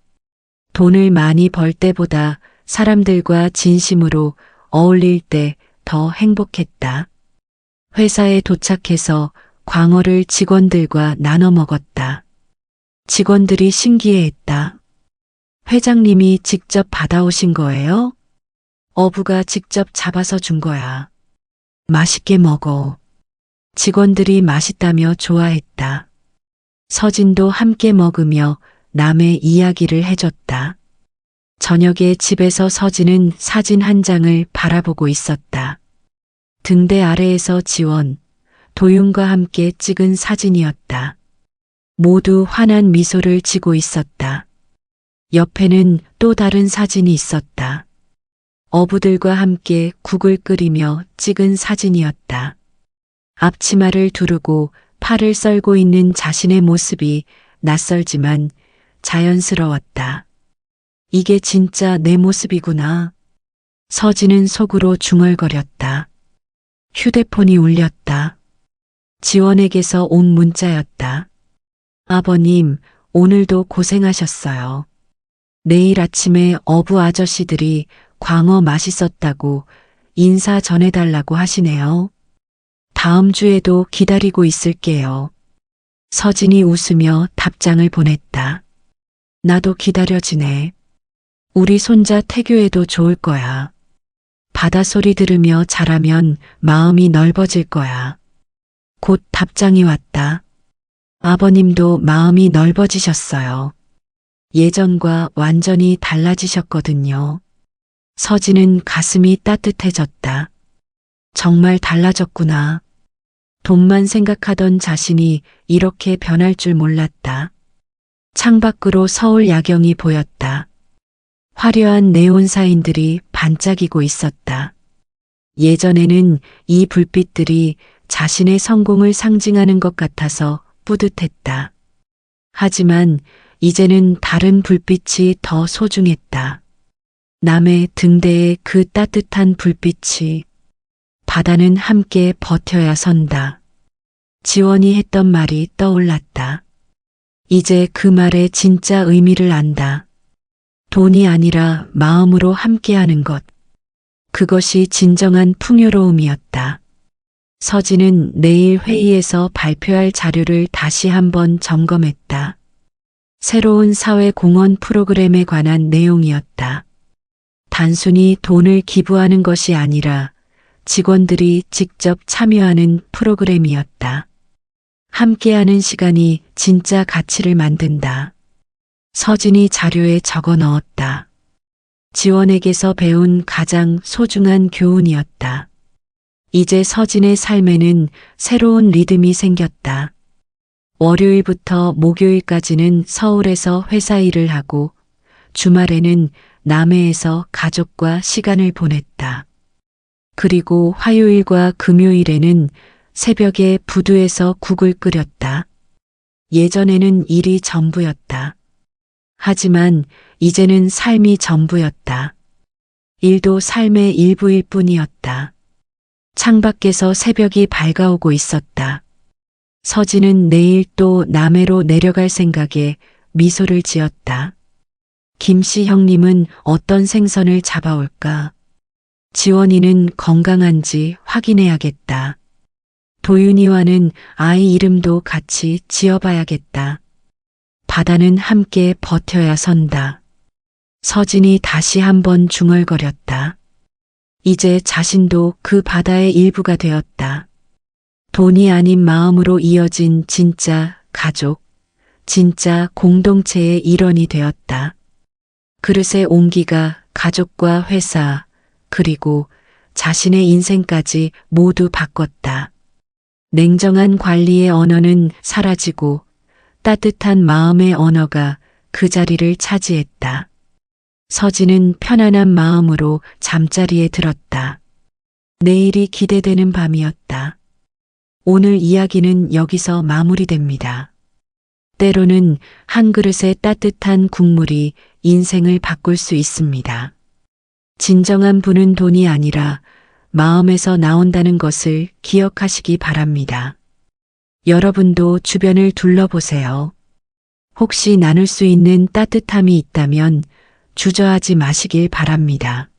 돈을 많이 벌 때보다 사람들과 진심으로 어울릴 때 더 행복했다. 회사에 도착해서 광어를 직원들과 나눠 먹었다. 직원들이 신기해했다. 회장님이 직접 받아오신 거예요? 어부가 직접 잡아서 준 거야. 맛있게 먹어. 직원들이 맛있다며 좋아했다. 서진도 함께 먹으며 남의 이야기를 해줬다. 저녁에 집에서 서진은 사진 한 장을 바라보고 있었다. 등대 아래에서 지원, 도윤과 함께 찍은 사진이었다. 모두 환한 미소를 지고 있었다. 옆에는 또 다른 사진이 있었다. 어부들과 함께 국을 끓이며 찍은 사진이었다. 앞치마를 두르고 팔을 썰고 있는 자신의 모습이 낯설지만 자연스러웠다. 이게 진짜 내 모습이구나. 서진은 속으로 중얼거렸다. 휴대폰이 울렸다. 지원에게서 온 문자였다. 아버님, 오늘도 고생하셨어요. 내일 아침에 어부 아저씨들이 광어 맛있었다고 인사 전해달라고 하시네요. 다음 주에도 기다리고 있을게요. 서진이 웃으며 답장을 보냈다. 나도 기다려지네. 우리 손자 태교에도 좋을 거야. 바다 소리 들으며 자라면 마음이 넓어질 거야. 곧 답장이 왔다. 아버님도 마음이 넓어지셨어요. 예전과 완전히 달라지셨거든요. 서진은 가슴이 따뜻해졌다. 정말 달라졌구나. 돈만 생각하던 자신이 이렇게 변할 줄 몰랐다. 창밖으로 서울 야경이 보였다. 화려한 네온 사인들이 반짝이고 있었다. 예전에는 이 불빛들이 자신의 성공을 상징하는 것 같아서 뿌듯했다. 하지만 이제는 다른 불빛이 더 소중했다. 남의 등대의 그 따뜻한 불빛이 바다는 함께 버텨야 선다. 지원이 했던 말이 떠올랐다. 이제 그 말의 진짜 의미를 안다. 돈이 아니라 마음으로 함께하는 것. 그것이 진정한 풍요로움이었다. 서진은 내일 회의에서 발표할 자료를 다시 한번 점검했다. 새로운 사회공헌 프로그램에 관한 내용이었다. 단순히 돈을 기부하는 것이 아니라 직원들이 직접 참여하는 프로그램이었다. 함께하는 시간이 진짜 가치를 만든다. 서진이 자료에 적어 넣었다. 지원에게서 배운 가장 소중한 교훈이었다. 이제 서진의 삶에는 새로운 리듬이 생겼다. 월요일부터 목요일까지는 서울에서 회사 일을 하고 주말에는 남해에서 가족과 시간을 보냈다. 그리고 화요일과 금요일에는 새벽에 부두에서 국을 끓였다. 예전에는 일이 전부였다. 하지만 이제는 삶이 전부였다. 일도 삶의 일부일 뿐이었다. 창밖에서 새벽이 밝아오고 있었다. 서진은 내일 또 남해로 내려갈 생각에 미소를 지었다. 김씨 형님은 어떤 생선을 잡아올까? 지원이는 건강한지 확인해야겠다. 도윤이와는 아이 이름도 같이 지어봐야겠다. 바다는 함께 버텨야 선다. 서진이 다시 한번 중얼거렸다. 이제 자신도 그 바다의 일부가 되었다. 돈이 아닌 마음으로 이어진 진짜 가족, 진짜 공동체의 일원이 되었다. 그릇의 온기가 가족과 회사, 그리고 자신의 인생까지 모두 바꿨다. 냉정한 관리의 언어는 사라지고 따뜻한 마음의 언어가 그 자리를 차지했다. 서진은 편안한 마음으로 잠자리에 들었다. 내일이 기대되는 밤이었다. 오늘 이야기는 여기서 마무리됩니다. 때로는 한 그릇의 따뜻한 국물이 인생을 바꿀 수 있습니다. 진정한 부는 돈이 아니라 마음에서 나온다는 것을 기억하시기 바랍니다. 여러분도 주변을 둘러보세요. 혹시 나눌 수 있는 따뜻함이 있다면 주저하지 마시길 바랍니다.